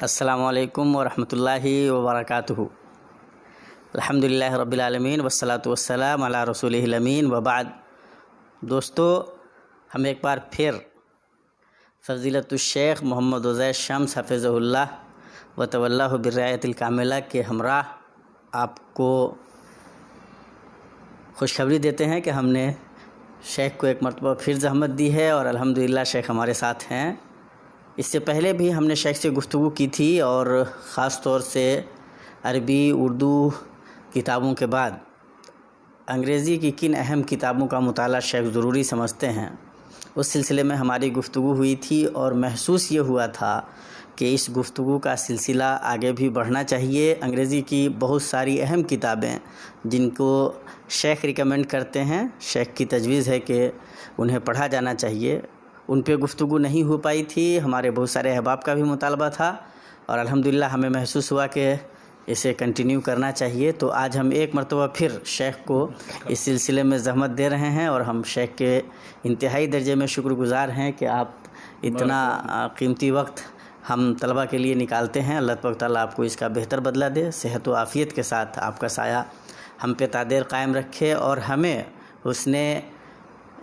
السلام علیکم ورحمۃ اللہ وبرکاتہ۔ الحمدللہ رب العالمین والصلاة والسلام علی رسولہ الامین وبعد۔ دوستو، ہم ایک بار پھر فضیلت الشیخ محمد عزیر شمس حفظہ اللہ وتولہ بالرعایت الکاملہ کے ہمراہ آپ کو خوشخبری دیتے ہیں کہ ہم نے شیخ کو ایک مرتبہ پھر زحمت دی ہے اور الحمدللہ شیخ ہمارے ساتھ ہیں۔ اس سے پہلے بھی ہم نے شیخ سے گفتگو کی تھی اور خاص طور سے عربی اردو کتابوں کے بعد انگریزی کی کن اہم کتابوں کا مطالعہ شیخ ضروری سمجھتے ہیں، اس سلسلے میں ہماری گفتگو ہوئی تھی اور محسوس یہ ہوا تھا کہ اس گفتگو کا سلسلہ آگے بھی بڑھنا چاہیے۔ انگریزی کی بہت ساری اہم کتابیں جن کو شیخ ریکمینڈ کرتے ہیں، شیخ کی تجویز ہے کہ انہیں پڑھا جانا چاہیے، ان پہ گفتگو نہیں ہو پائی تھی۔ ہمارے بہت سارے احباب کا بھی مطالبہ تھا اور الحمدللہ ہمیں محسوس ہوا کہ اسے کنٹینیو کرنا چاہیے، تو آج ہم ایک مرتبہ پھر شیخ کو اس سلسلے میں زحمت دے رہے ہیں اور ہم شیخ کے انتہائی درجے میں شکر گزار ہیں کہ آپ اتنا قیمتی وقت ہم طلبہ کے لیے نکالتے ہیں۔ اللہ تبارک تعالیٰ آپ کو اس کا بہتر بدلہ دے، صحت و عافیت کے ساتھ آپ کا سایہ ہم پہ تا دیر قائم رکھے اور ہمیں حسن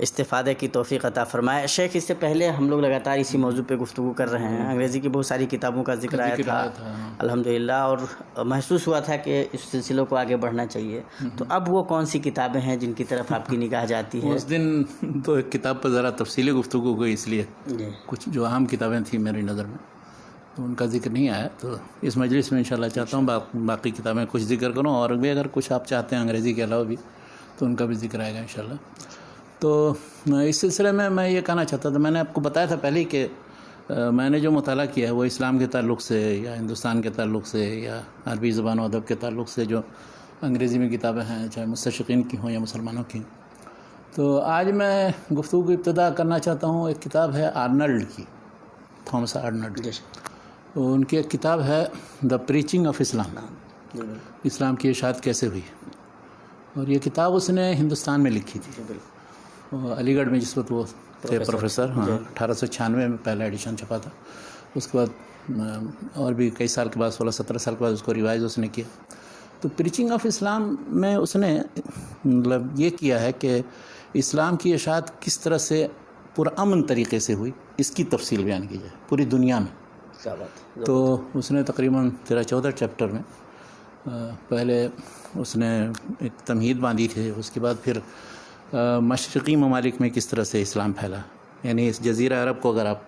استفادے کی توفیق عطا فرمائے۔ شیخ، اس سے پہلے ہم لوگ لگاتار اسی موضوع پہ گفتگو کر رہے ہیں، انگریزی کی بہت ساری کتابوں کا ذکر آیا تھا الحمدللہ، اور محسوس ہوا تھا کہ اس سلسلوں کو آگے بڑھنا چاہیے۔ تو اب وہ کون سی کتابیں ہیں جن کی طرف آپ کی نگاہ جاتی ہے؟ اس دن تو ایک کتاب پر ذرا تفصیلی گفتگو ہوئی، اس لیے کچھ جو اہم کتابیں تھیں میری نظر میں تو ان کا ذکر نہیں آیا، تو اس مجلس میں انشاءاللہ چاہتا ہوں باقی کتابیں کچھ ذکر کروں، اور بھی اگر کچھ آپ چاہتے ہیں انگریزی کے علاوہ بھی تو ان کا بھی ذکر آئے گا انشاءاللہ۔ تو اس سلسلے میں یہ کہنا چاہتا تھا، میں نے آپ کو بتایا تھا پہلے کہ میں نے جو مطالعہ کیا ہے وہ اسلام کے تعلق سے یا ہندوستان کے تعلق سے یا عربی زبان و ادب کے تعلق سے جو انگریزی میں کتابیں ہیں، چاہے مستشرقین کی ہوں یا مسلمانوں کی۔ تو آج میں گفتگو کی ابتدا کرنا چاہتا ہوں، ایک کتاب ہے آرنلڈ کی، تھامس آرنلڈ۔ تو ان کی ایک کتاب ہے دا پریچنگ آف اسلام، اسلام کی اشاعت کیسے ہوئی، اور یہ کتاب اس نے ہندوستان میں لکھی تھی، علی گڑھ میں جس وقت وہ تھے پروفیسر۔ 1896 میں پہلا ایڈیشن چھپا تھا، اس کے بعد اور بھی کئی سال کے بعد 16-17 سال کے بعد اس کو ریوائز اس نے کیا۔ تو پریچنگ آف اسلام میں اس نے مطلب یہ کیا ہے کہ اسلام کی اشاعت کس طرح سے پرامن طریقے سے ہوئی، اس کی تفصیل بیان کی جائے پوری دنیا میں۔ تو اس نے تقریباً 13-14 چیپٹر میں پہلے اس نے ایک تمہید باندھی تھی، اس کے بعد پھر مشرقی ممالک میں کس طرح سے اسلام پھیلا، یعنی اس جزیرہ عرب کو اگر آپ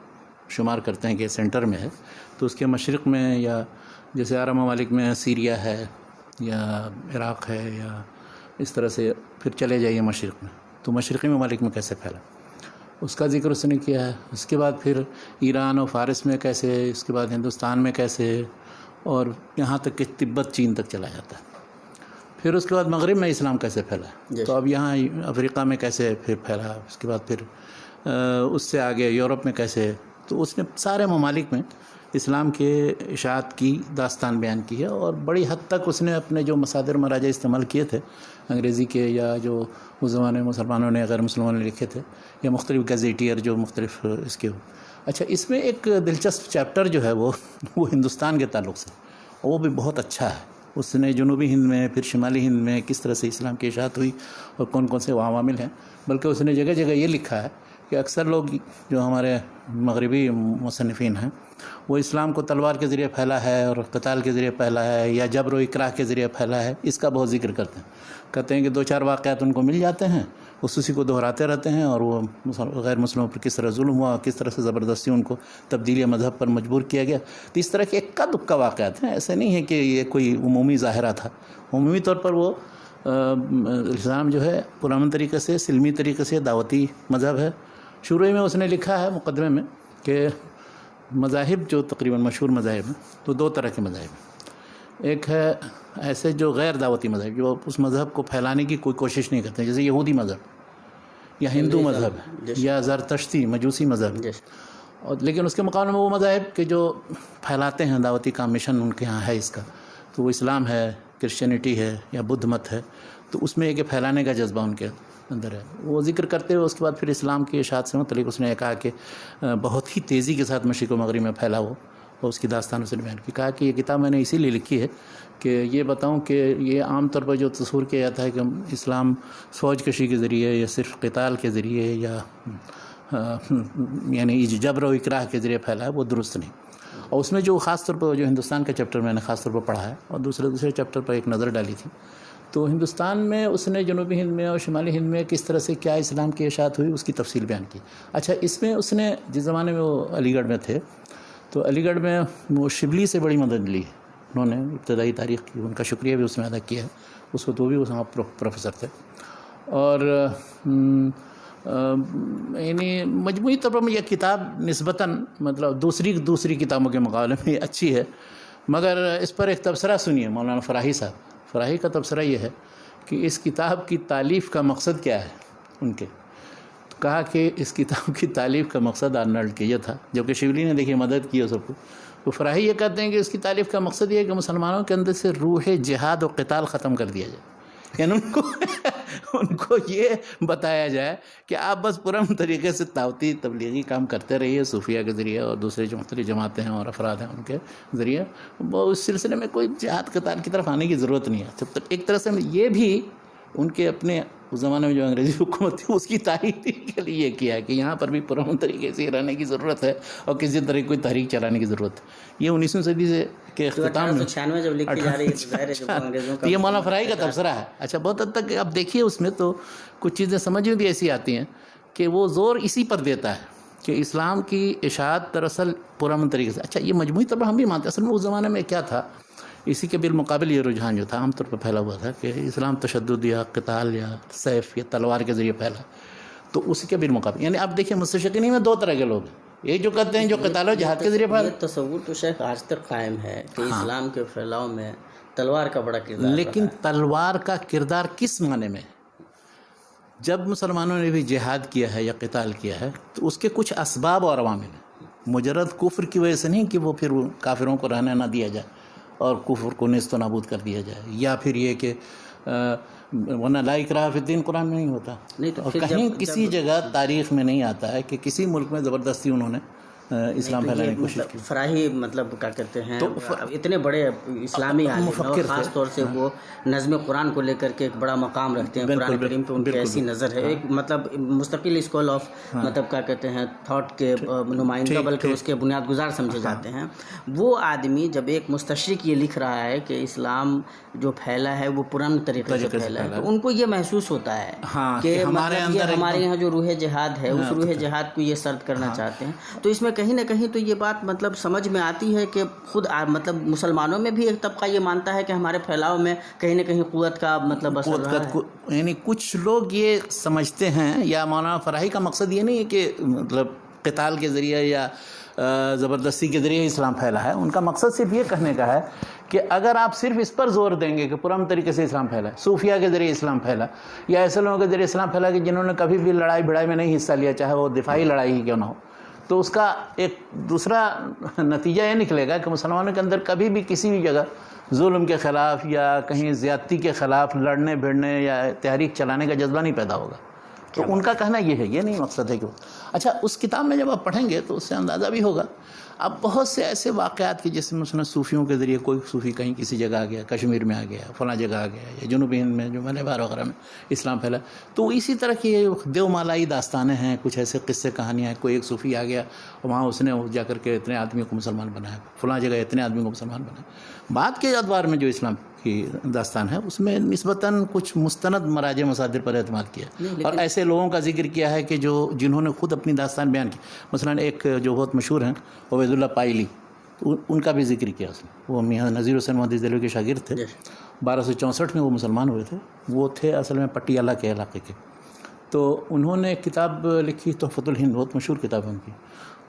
شمار کرتے ہیں کہ سینٹر میں ہے تو اس کے مشرق میں، یا جیسے عرب ممالک میں سیریا ہے یا عراق ہے، یا اس طرح سے پھر چلے جائیے مشرق میں، تو مشرقی ممالک میں کیسے پھیلا اس کا ذکر اس نے کیا ہے۔ اس کے بعد پھر ایران اور فارس میں کیسے، اس کے بعد ہندوستان میں کیسے، اور یہاں تک کہ تبت چین تک چلا جاتا ہے۔ پھر اس کے بعد مغرب میں اسلام کیسے پھیلا، تو اب یہاں افریقہ میں کیسے پھر پھیلا، اس کے بعد پھر اس سے آگے یورپ میں کیسے۔ تو اس نے سارے ممالک میں اسلام کے اشاعت کی داستان بیان کی ہے، اور بڑی حد تک اس نے اپنے جو مصادر مراجع استعمال کیے تھے انگریزی کے، یا جو اس زمانے میں مسلمانوں نے غیر مسلمانوں نے لکھے تھے، یا مختلف گزیٹیئر جو مختلف اس کے ہو۔ اچھا، اس میں ایک دلچسپ چیپٹر جو ہے وہ ہندوستان کے تعلق سے، اور وہ بھی بہت اچھا ہے۔ اس نے جنوبی ہند میں، پھر شمالی ہند میں کس طرح سے اسلام کی اشاعت ہوئی اور کون کون سے عوامل ہیں، بلکہ اس نے جگہ جگہ یہ لکھا ہے کہ اکثر لوگ جو ہمارے مغربی مصنفین ہیں وہ اسلام کو تلوار کے ذریعے پھیلا ہے اور قتال کے ذریعے پھیلا ہے یا جبر و اکراہ کے ذریعے پھیلا ہے، اس کا بہت ذکر کرتے ہیں۔ کہتے ہیں کہ 2-4 واقعات ان کو مل جاتے ہیں، اسی کو دہراتے رہتے ہیں، اور وہ غیر مسلموں پر کس طرح ظلم ہوا، کس طرح سے زبردستی ان کو تبدیلی مذہب پر مجبور کیا گیا۔ تو اس طرح کے اکا دکا واقعات ہیں، ایسے نہیں ہے کہ یہ کوئی عمومی ظاہرہ تھا۔ عمومی طور پر وہ اسلام جو ہے پرامن طریقے سے، سلمی طریقے سے دعوتی مذہب ہے۔ شروع میں اس نے لکھا ہے مقدمے میں کہ مذاہب جو تقریباً مشہور مذاہب ہیں تو 2 طرح کے مذاہب ہیں۔ ایک ہے ایسے جو غیر دعوتی مذہب، جو اس مذہب کو پھیلانے کی کوئی کوشش نہیں کرتے، جیسے یہودی مذہب یا ہندو مذہب یا زرتشتی مجوسی مذہب، اور لیکن اس کے مقابلے میں وہ مذاہب کہ جو پھیلاتے ہیں دعوتی کا مشن ان کے ہاں ہے اس کا، تو وہ اسلام ہے، کرسچینٹی ہے یا بدھ مت ہے، تو اس میں ایک پھیلانے کا جذبہ ان کے اندر ہے۔ وہ ذکر کرتے ہوئے اس کے بعد پھر اسلام کی اشاعت سے متعلق اس نے کہا کہ بہت ہی تیزی کے ساتھ مشرق و مغرب میں پھیلا ہو، اور اس کی داستان اس نے بیان کی. کہا کہ یہ کتاب میں نے اسی لیے لکھی ہے کہ یہ بتاؤں کہ یہ عام طور پر جو تصور کیا جاتا ہے کہ اسلام فوج کشی کے ذریعے یا صرف قتال کے ذریعے یا یعنی جبر و اکراہ کے ذریعے پھیلا ہے، وہ درست نہیں. اور اس میں جو خاص طور پر جو ہندوستان کا چیپٹر میں نے خاص طور پر پڑھا ہے اور دوسرے چیپٹر پر ایک نظر ڈالی تھی، تو ہندوستان میں اس نے جنوبی ہند میں اور شمالی ہند میں کس طرح سے کیا اسلام کی اشاعت ہوئی اس کی تفصیل بیان کی. اچھا، اس میں اس نے جس زمانے میں وہ علی گڑھ میں تھے تو علی گڑھ میں وہ شبلی سے بڑی مدد لی. انہوں نے ابتدائی تاریخ کی، ان کا شکریہ بھی اس میں ادا کیا ہے. اس وقت وہ بھی وہاں پروفیسر تھے. اور یعنی مجموعی طور پر یہ کتاب نسبتاً مطلب دوسری کتابوں کے مقابلے میں اچھی ہے. مگر اس پر ایک تبصرہ سنیے مولانا فراہی صاحب. فراہی کا تبصرہ یہ ہے کہ اس کتاب کی تالیف کا مقصد کیا ہے ان کے. کہا کہ اس کتاب کی تالیف کا مقصد آرنلڈ کے یہ تھا، جبکہ شبلی نے دیکھیے مدد کی سب کو. تو فراہی یہ کہتے ہیں کہ اس کی تالیف کا مقصد یہ ہے کہ مسلمانوں کے اندر سے روح جہاد و قتال ختم کر دیا جائے. یعنی ان کو یہ بتایا جائے کہ آپ بس پرامن طریقے سے دعوتی تبلیغی کام کرتے رہیے صوفیہ کے ذریعے اور دوسرے جو مختلف جماعتیں ہیں اور افراد ہیں ان کے ذریعے. اس سلسلے میں کوئی جہاد قتال کی طرف آنے کی ضرورت نہیں ہے. ایک طرح سے یہ بھی ان کے اپنے اس زمانے میں جو انگریزی حکومت تھی اس کی تحریک کے لیے یہ کیا ہے کہ یہاں پر بھی پرامن طریقے سے رہنے کی ضرورت ہے اور کسی طرح کی کوئی تحریک چلانے کی ضرورت ہے. یہ 19ویں صدی سے کے اختتام میں جب لکھی جا رہی ہے تو یہ مولانا فراہی کا تبصرہ ہے. اچھا، بہت حد تک اب دیکھیے اس میں تو کچھ چیزیں سمجھ میں بھی ایسی آتی ہیں کہ وہ زور اسی پر دیتا ہے کہ اسلام کی اشاعت دراصل پرامن طریقے سے. اچھا، یہ مجموعی طور پر ہم بھی مانتے ہیں. اصل میں اس زمانے میں کیا تھا، اسی کے بالمقابل یہ رجحان جو تھا عام طور پر پھیلا ہوا تھا کہ اسلام تشدد یا قتال یا سیف یا تلوار کے ذریعے پھیلا. تو اسی کے بالمقابل یعنی آپ دیکھیں مستشرقین میں دو طرح کے لوگ ہیں. ایک جو کہتے ہیں جو قتال و جہاد کے ذریعے پھیلا. یہ تصور تو شیخ آج تک قائم ہے کہ اسلام کے پھیلاؤ میں تلوار کا بڑا کردار. لیکن تلوار کا کردار کس معنی میں؟ جب مسلمانوں نے بھی جہاد کیا ہے یا قتال کیا ہے تو اس کے کچھ اسباب اور عوامل ہیں. مجرد کفر کی وجہ سے نہیں کہ وہ پھر کافروں کو رہنے نہ دیا جائے اور کفر کو نیست و نابود کر دیا جائے، یا پھر یہ کہ ورنہ لا اکراہ فی الدین قرآن میں نہیں ہوتا. اور کہیں کسی جگہ تاریخ میں نہیں آتا ہے کہ کسی ملک میں زبردستی انہوں نے اسلام پھیلانے کی کوشش کی. فراہی مطلب کیا کہتے ہیں اتنے بڑے اسلامی عالم اور خاص طور سے وہ نظم قرآن کو لے کر کے ایک بڑا مقام رکھتے ہیں. قرآن کریم پہ ان کی ایسی نظر ہے، ایک مطلب مستقل اسکول آف مطلب کیا کہتے ہیں تھاٹ کے نمائندہ بلکہ اس کے بنیاد گزار سمجھے جاتے ہیں. وہ آدمی جب ایک مستشرق یہ لکھ رہا ہے کہ اسلام جو پھیلا ہے وہ پرامن طریقے سے پھیلا ہے تو ان کو یہ محسوس ہوتا ہے کہ ہمارے یہاں جو روح جہاد ہے اس روح جہاد کو یہ سرد کرنا چاہتے ہیں. تو اس میں کہیں نہ کہیں تو یہ بات مطلب سمجھ میں آتی ہے کہ خود مطلب مسلمانوں میں بھی ایک طبقہ یہ مانتا ہے کہ ہمارے پھیلاؤ میں کہیں نہ کہیں قوت کا مطلب اثر رہا ہے. یعنی کچھ لوگ یہ سمجھتے ہیں، یا مولانا فراہی کا مقصد یہ نہیں ہے کہ مطلب قتال کے ذریعے یا زبردستی کے ذریعے اسلام پھیلا ہے. ان کا مقصد صرف یہ کہنے کا ہے کہ اگر آپ صرف اس پر زور دیں گے کہ پرامن طریقے سے اسلام پھیلا، صوفیہ کے ذریعے اسلام پھیلا، یا ایسے لوگوں کے ذریعے اسلام پھیلا کہ جنہوں نے کبھی بھی لڑائی بھڑائی میں نہیں حصہ لیا، چاہے وہ دفاعی لڑائی ہی کیوں نہ ہو، تو اس کا ایک دوسرا نتیجہ یہ نکلے گا کہ مسلمانوں کے اندر کبھی بھی کسی بھی جگہ ظلم کے خلاف یا کہیں زیادتی کے خلاف لڑنے بھیڑنے یا تحریک چلانے کا جذبہ نہیں پیدا ہوگا. تو ان کا کہنا یہ ہے، یہ نہیں مقصد ہے کہ اچھا اس کتاب میں جب آپ پڑھیں گے تو اس سے اندازہ بھی ہوگا. اب بہت سے ایسے واقعات کے جس میں مثلا صوفیوں کے ذریعے کوئی صوفی کہیں کسی جگہ آ گیا، کشمیر میں آ گیا، فلاں جگہ آ گیا، یا جنوبی ہند میں جو ملبار وغیرہ میں اسلام پھیلا، تو اسی طرح کی دیو مالائی داستانیں ہیں، کچھ ایسے قصے کہانیاں ہیں. کوئی ایک صوفی آ گیا وہاں اس نے جا کر کے اتنے آدمی کو مسلمان بنایا، فلاں جگہ اتنے آدمی کو مسلمان بنایا. بعد کے ادوار میں جو اسلام کی داستان ہے اس میں نسبتاً کچھ مستند مراجع مصادر پر اعتماد کیا اور ایسے لوگوں کا ذکر کیا ہے کہ جنہوں نے خود اپنی داستان بیان کی. مثلا ایک جو بہت مشہور ہیں عبید اللہ پائلی، ان کا بھی ذکر کیا اس نے. وہ میاں نذیر حسین محدث دہلوی کے شاگرد تھے. 1264 میں وہ مسلمان ہوئے تھے. وہ تھے اصل میں پٹیالہ کے علاقے کے. تو انہوں نے ایک کتاب لکھی تحفۃ الہند، بہت مشہور کتاب ہے ان کی.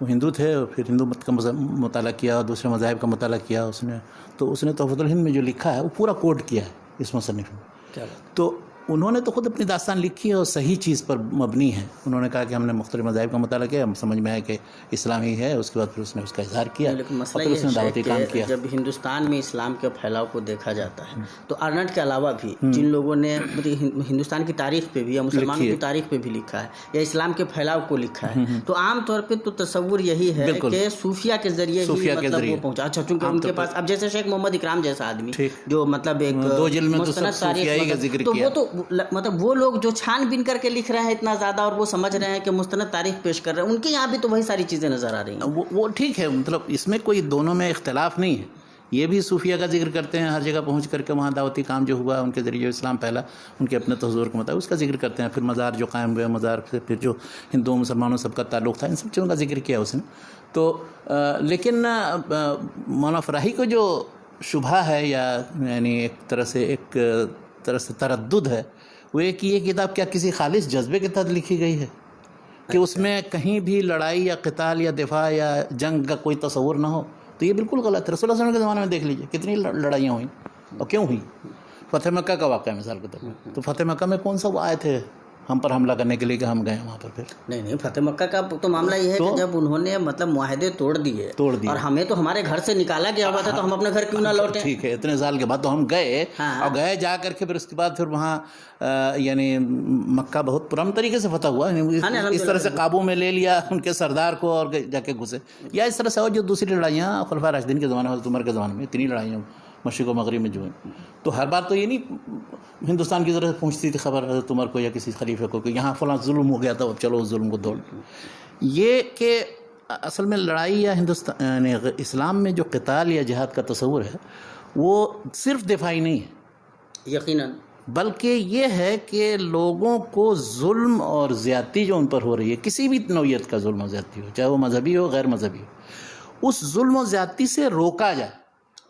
وہ ہندو تھے اور پھر ہندو مت کا مطالعہ کیا اور دوسرے مذاہب کا مطالعہ کیا اس نے. تو اس نے تحفۃ الہند میں جو لکھا ہے وہ پورا کوٹ کیا ہے اس مصنف میں. تو انہوں نے تو خود اپنی داستان لکھی ہے اور صحیح چیز پر مبنی ہے. انہوں نے کہا کہ ہم نے مختلف مذاہب کا مطالعہ کیا, ہم سمجھ میں آیا کہ اسلام ہی ہے. اس کے بعد پھر اس نے اس کا اظہار کیا لیکن اور مسئلہ پھر اس نے یہ دعوتی کام ہے کیا. کہ جب ہندوستان میں اسلام کے پھیلاؤ کو دیکھا جاتا ہے تو ارنٹ کے علاوہ بھی جن لوگوں نے ہندوستان کی تاریخ پہ بھی یا مسلمانوں کی تاریخ پہ بھی لکھا ہے یا اسلام کے پھیلاؤ کو لکھا ہے, تو عام طور پہ تو تصور یہی ہے کہ صوفیہ کے ذریعے ہی مطلب وہ پہنچا. اچھا, چونکہ ان کے پاس اب جیسے شیخ محمد اکرام جیسا آدمی جو مطلب ایک مستند تاریخ, تو وہ تو مطلب وہ لوگ جو چھان بین کر کے لکھ رہے ہیں اتنا زیادہ اور وہ سمجھ رہے ہیں کہ مستند تاریخ پیش کر رہے ہیں, ان کے یہاں بھی تو وہی ساری چیزیں نظر آ رہی ہیں. وہ ٹھیک ہے, مطلب اس میں کوئی دونوں میں اختلاف نہیں ہے. یہ بھی صوفیہ کا ذکر کرتے ہیں, ہر جگہ پہنچ کر کے وہاں دعوتی کام جو ہوا ان کے ذریعے اسلام پھیلا, ان کے اپنے تصور کے مطابق اس کا ذکر کرتے ہیں. پھر مزار جو قائم ہوئے, مزار سے پھر جو ہندوؤں مسلمانوں سب کا تعلق تھا, ان سب چیزوں کا ذکر کیا اس نے. تو لیکن مولانا فراہی کو جو شبہ ہے یا یعنی ایک طرح سے تردد ہے, وہ یہ کہ یہ کتاب کیا کسی خالص جذبے کے تحت لکھی گئی ہے کہ اس میں کہیں بھی لڑائی یا قتال یا دفاع یا جنگ کا کوئی تصور نہ ہو. تو یہ بالکل غلط ہے. رسول اللہ صلی اللہ علیہ وسلم کے زمانے میں دیکھ لیجئے کتنی لڑائیاں ہوئیں اور کیوں ہوئی. فتح مکہ کا واقعہ مثال کے طور پر, تو فتح مکہ میں کون سا وہ آئے تھے ہم پر حملہ کرنے کے لیے کہ ہم گئے وہاں پر؟ پھر نہیں, فتح مکہ کا تو معاملہ یہ ہے کہ جب انہوں نے مطلب معاہدے توڑ دیے اور ہمیں تو ہمارے گھر سے نکالا گیا ہوا تھا, تو ہم اپنے گھر کیوں نہ لوٹیں. ٹھیک ہے, اتنے سال کے بعد تو ہم گئے اور گئے جا کر کے پھر اس کے بعد پھر وہاں یعنی مکہ بہت پرامن طریقے سے فتح ہوا, اس طرح سے قابو میں لے لیا ان کے سردار کو اور جا کے گھسے. یا اس طرح سے اور جو دوسری لڑائیاں خلفاء راشدین کے زمانے میں, حضرت عمر کے زمانے میں اتنی لڑائیاں مشرق و مغرب میں جو ہیں, تو ہر بار تو یہ نہیں ہندوستان کی طرف پہنچتی تھی خبر حضرت عمر کو یا کسی خلیفہ کو کہ یہاں فلاں ظلم ہو گیا تھا, اب چلو اس ظلم کو دوڑ. یہ کہ اصل میں لڑائی یا ہندوستان یعنی اسلام میں جو قتال یا جہاد کا تصور ہے وہ صرف دفاعی نہیں ہے یقیناً, بلکہ یہ ہے کہ لوگوں کو ظلم اور زیادتی جو ان پر ہو رہی ہے, کسی بھی نوعیت کا ظلم و زیادتی ہو, چاہے وہ مذہبی ہو غیر مذہبی ہو, اس ظلم و زیادتی سے روکا جائے.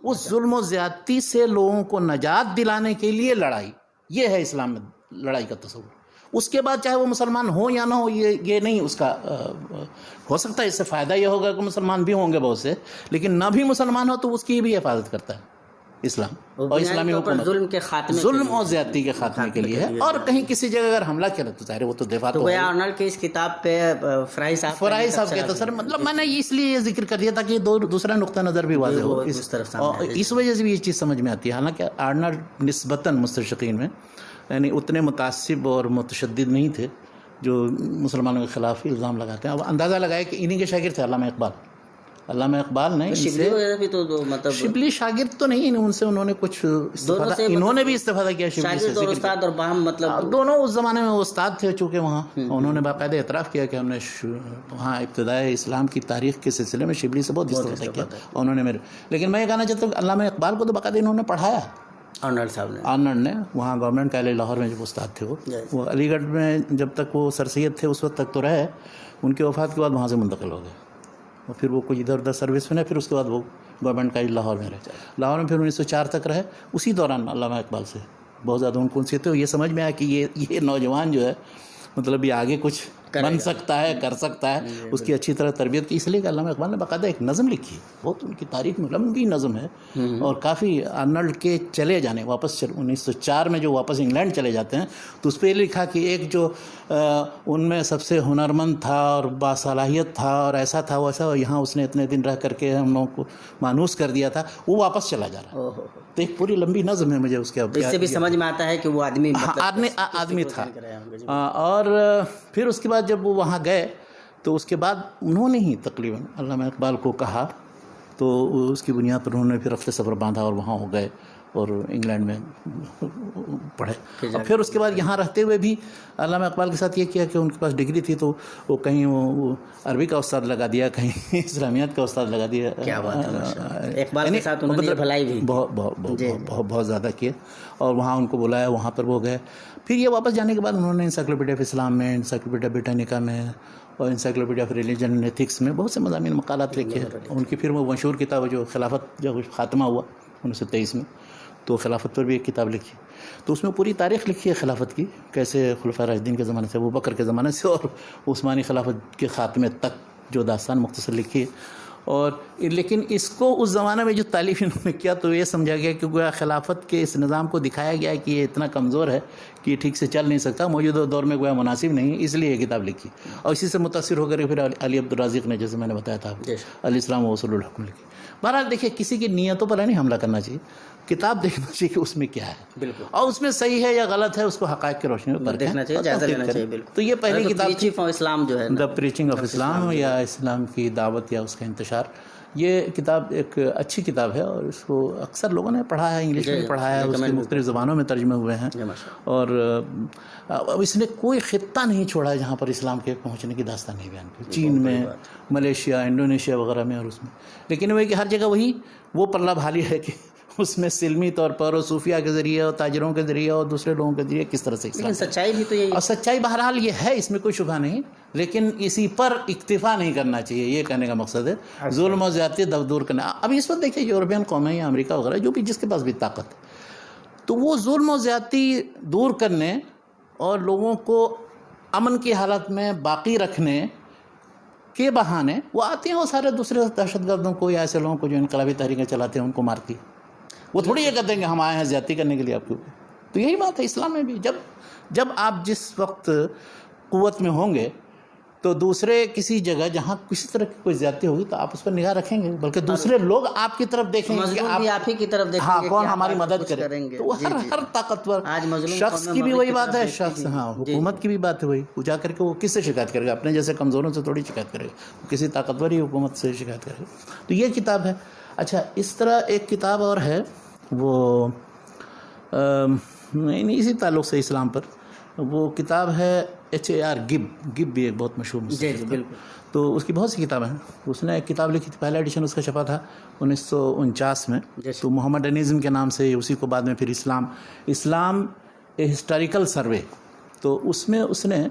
اس ظلم و زیادتی سے لوگوں کو نجات دلانے کے لیے لڑائی, یہ ہے اسلام میں لڑائی کا تصور. اس کے بعد چاہے وہ مسلمان ہو یا نہ ہو, یہ نہیں اس کا ہو سکتا ہے اس سے فائدہ یہ ہوگا کہ مسلمان بھی ہوں گے بہت سے, لیکن نہ بھی مسلمان ہو تو اس کی بھی حفاظت کرتا ہے اسلام. اور اسلامی حکومت ظلم کے خاتمے, ظلم اور زیادتی کے خاتمے کے لیے ہے. اور کہیں کسی جگہ اگر حملہ کیا تو ظاہر وہ تو دفاع تو ارنلڈ کی اس کتاب پہ فراہی صاحب کہتا سر, مطلب میں نے اس لیے یہ ذکر کر دیا تاکہ دوسرا نقطہ نظر بھی واضح ہو, اور اس وجہ سے بھی یہ چیز سمجھ میں آتی ہے. حالانکہ ارنلڈ نسبتاً مستشرقین میں یعنی اتنے متعصب اور متشدد نہیں تھے جو مسلمانوں کے خلاف الزام لگاتے ہیں. اب اندازہ لگائے کہ انہی کے شاگرد تھے علامہ اقبال نے شبلی شاگرد تو نہیں, ان سے انہوں نے کچھ استفادہ, انہوں نے بھی استفادہ کیا شبلی سے. استاد اور باہم مطلب دونوں اس زمانے میں استاد تھے, چونکہ وہاں انہوں نے باقاعدہ اعتراف کیا کہ ہم نے وہاں ابتدائے اسلام کی تاریخ کے سلسلے میں شبلی سے بہت استفادہ کیا. انہوں نے لیکن میں یہ کہنا چاہتا ہوں کہ علامہ اقبال کو تو باقاعدہ انہوں نے پڑھایا, ارنلڈ صاحب نے. ارنلڈ نے وہاں گورنمنٹ کالج لاہور میں جو استاد تھے وہ علی گڑھ میں جب تک وہ سر سید تھے اس وقت تک تو رہے, ان کے وفات کے بعد وہاں سے منتقل ہو گئے اور پھر وہ کچھ ادھر ادھر سروس میں, پھر اس کے بعد وہ گورنمنٹ کالج لاہور میں رہے. لاہور میں پھر 1904 تک رہے. اسی دوران علامہ اقبال سے بہت زیادہ ان کو انسیت تھے. یہ سمجھ میں آیا کہ یہ نوجوان جو ہے مطلب یہ آگے کچھ بن سکتا ہے, کر سکتا ہے, اس کی اچھی طرح تربیت کی. اس لیے کہ علامہ اقبال نے باقاعدہ ایک نظم لکھی ہے, بہت ان کی تاریخ میں لمبی نظم ہے, اور کافی ارنلڈ کے چلے جانے واپس 1904 میں جو واپس انگلینڈ چلے جاتے ہیں تو اس پہ یہ لکھا کہ ایک جو ان میں سب سے ہنرمند تھا اور باصلاحیت تھا اور ایسا تھا ویسا, اور یہاں اس نے اتنے دن رہ کر کے ہم لوگوں کو مانوس کر دیا تھا, وہ واپس چلا جا رہا ہے. تو ایک پوری لمبی نظم ہے. مجھے اس کے اس سے بھی سمجھ میں آتا ہے کہ وہ آدمی تھا. اور پھر اس کے بعد جب وہ وہاں گئے تو اس کے بعد انہوں نے ہی تقریباً علامہ اقبال کو کہا, تو اس کی بنیاد پر انہوں نے پھر رفت سفر باندھا اور وہاں ہو گئے اور انگلینڈ میں پڑھے. اور پھر اس کے بعد یہاں رہتے ہوئے بھی علامہ اقبال کے ساتھ یہ کیا کہ ان کے پاس ڈگری تھی تو وہ کہیں وہ عربی کا استاد لگا دیا, کہیں اسلامیات کا استاد لگا دیا. کیا بات ہے, اقبال کے ساتھ انہوں نے بھلائی بھی بہت زیادہ کیے, اور وہاں ان کو بلایا, وہاں پر وہ گئے. پھر یہ واپس جانے کے بعد انہوں نے انسائکلوپیڈیا آف اسلام میں, انسائکلوپیڈیا بریٹانیکا میں اور Encyclopaedia of Religion and Ethics میں بہت سے مضامین مقالات لکھے. ان کی پھر وہ مشہور کتاب جو خلافت جب خاتمہ ہوا 1923 میں, تو خلافت پر بھی ایک کتاب لکھی. تو اس میں پوری تاریخ لکھی ہے خلافت کی, کیسے خلفاء راشدین کے زمانے سے, ابو بکر کے زمانے سے اور عثمانی خلافت کے خاتمے تک جو داستان مختصر لکھی ہے. اور لیکن اس کو اس زمانے میں جو تالیف انہوں نے کیا تو یہ سمجھا گیا کہ گویا خلافت کے اس نظام کو دکھایا گیا کہ یہ اتنا کمزور ہے کہ یہ ٹھیک سے چل نہیں سکتا، موجودہ دور میں گویا مناسب نہیں، اس لیے یہ کتاب لکھی، اور اسی سے متاثر ہو کر پھر علی عبدالرازق نے، جیسے میں نے بتایا تھا، الاسلام و اصول الحکم لکھی۔ بہرحال دیکھیے، کسی کی نیتوں پر نہیں حملہ کرنا چاہیے، کتاب دیکھنا چاہیے کہ اس میں کیا ہے، بالکل، اور اس میں صحیح ہے یا غلط ہے اس کو حقائق کی روشنی میں دیکھنا چاہیے، جائزہ لینا چاہیے، بالکل۔ تو یہ پہلی کتاب تھی، اسلام جو ہے دا پریچنگ آف اسلام، یا اسلام کی دعوت یا اس کا انتشار۔ یہ کتاب ایک اچھی کتاب ہے، اور اس کو اکثر لوگوں نے پڑھا ہے، انگلش میں پڑھا ہے، اس کے مختلف زبانوں میں ترجمے ہوئے ہیں، اور اس نے کوئی خطہ نہیں چھوڑا ہے جہاں پر اسلام کے پہنچنے کی داستان نہیں بیان کی، چین میں، ملیشیا، انڈونیشیا وغیرہ میں، اور اس میں، لیکن وہ کہ ہر جگہ وہی وہ پلہ بھاری ہے کہ اس میں سلمی طور پر اور صوفیہ کے ذریعے اور تاجروں کے ذریعے اور دوسرے لوگوں کے ذریعے کس طرح سے اسلام، لیکن سچائی بھی تو یہی ہے، اور سچائی بہرحال یہ ہے، اس میں کوئی شبہ نہیں، لیکن اسی پر اکتفا نہیں کرنا چاہیے، یہ کہنے کا مقصد ہے، ظلم و زیادتی دور کرنا۔ اب اس وقت دیکھیں یورپین قومیں یا امریکہ وغیرہ جو بھی، جس کے پاس بھی طاقت ہے، تو وہ ظلم و زیادتی دور کرنے اور لوگوں کو امن کی حالت میں باقی رکھنے کے بہانے وہ آتے ہیں، وہ سارے دوسرے دہشت گردوں کو یا ایسے لوگوں کو جو انقلابی تحریکیں چلاتے ہیں ان کو مارتی، وہ تھوڑی یہ کہتے ہیں کہ ہم آئے ہیں زیادتی کرنے کے لیے آپ کے اوپر۔ تو یہی بات ہے اسلام میں بھی، جب آپ جس وقت قوت میں ہوں گے تو دوسرے کسی جگہ جہاں کسی طرح کی کوئی زیادتی ہوگی تو آپ اس پر نگاہ رکھیں گے، بلکہ دوسرے لوگ آپ کی طرف دیکھیں گے کہ آپ ہی کی طرف دیکھیں ہاں گے، کون ہماری مدد کریں گے۔ تو ہر طاقتور شخص کی بھی وہی بات ہے، شخص، ہاں حکومت کی بھی بات ہے وہی، وہ جا کر کے وہ کس سے شکایت کرے گا؟ اپنے جیسے کمزوروں سے تھوڑی شکایت کرے گا، کسی طاقتور ہی حکومت سے شکایت کرے گا۔ تو یہ کتاب ہے۔ اچھا، اس طرح ایک کتاب اور ہے، وہ نہیں اسی تعلق سے اسلام پر، وہ کتاب ہے H.A.R. گب بھی ایک بہت مشہور مصنف ہے، تو اس کی بہت سی کتابیں ہیں۔ اس نے ایک کتاب لکھی تھی، پہلا ایڈیشن اس کا چھپا تھا 1949 میں، تو محمدنزم کے نام سے، اسی کو بعد میں پھر اسلام اے ہسٹوریکل سروے، تو اس میں اس نے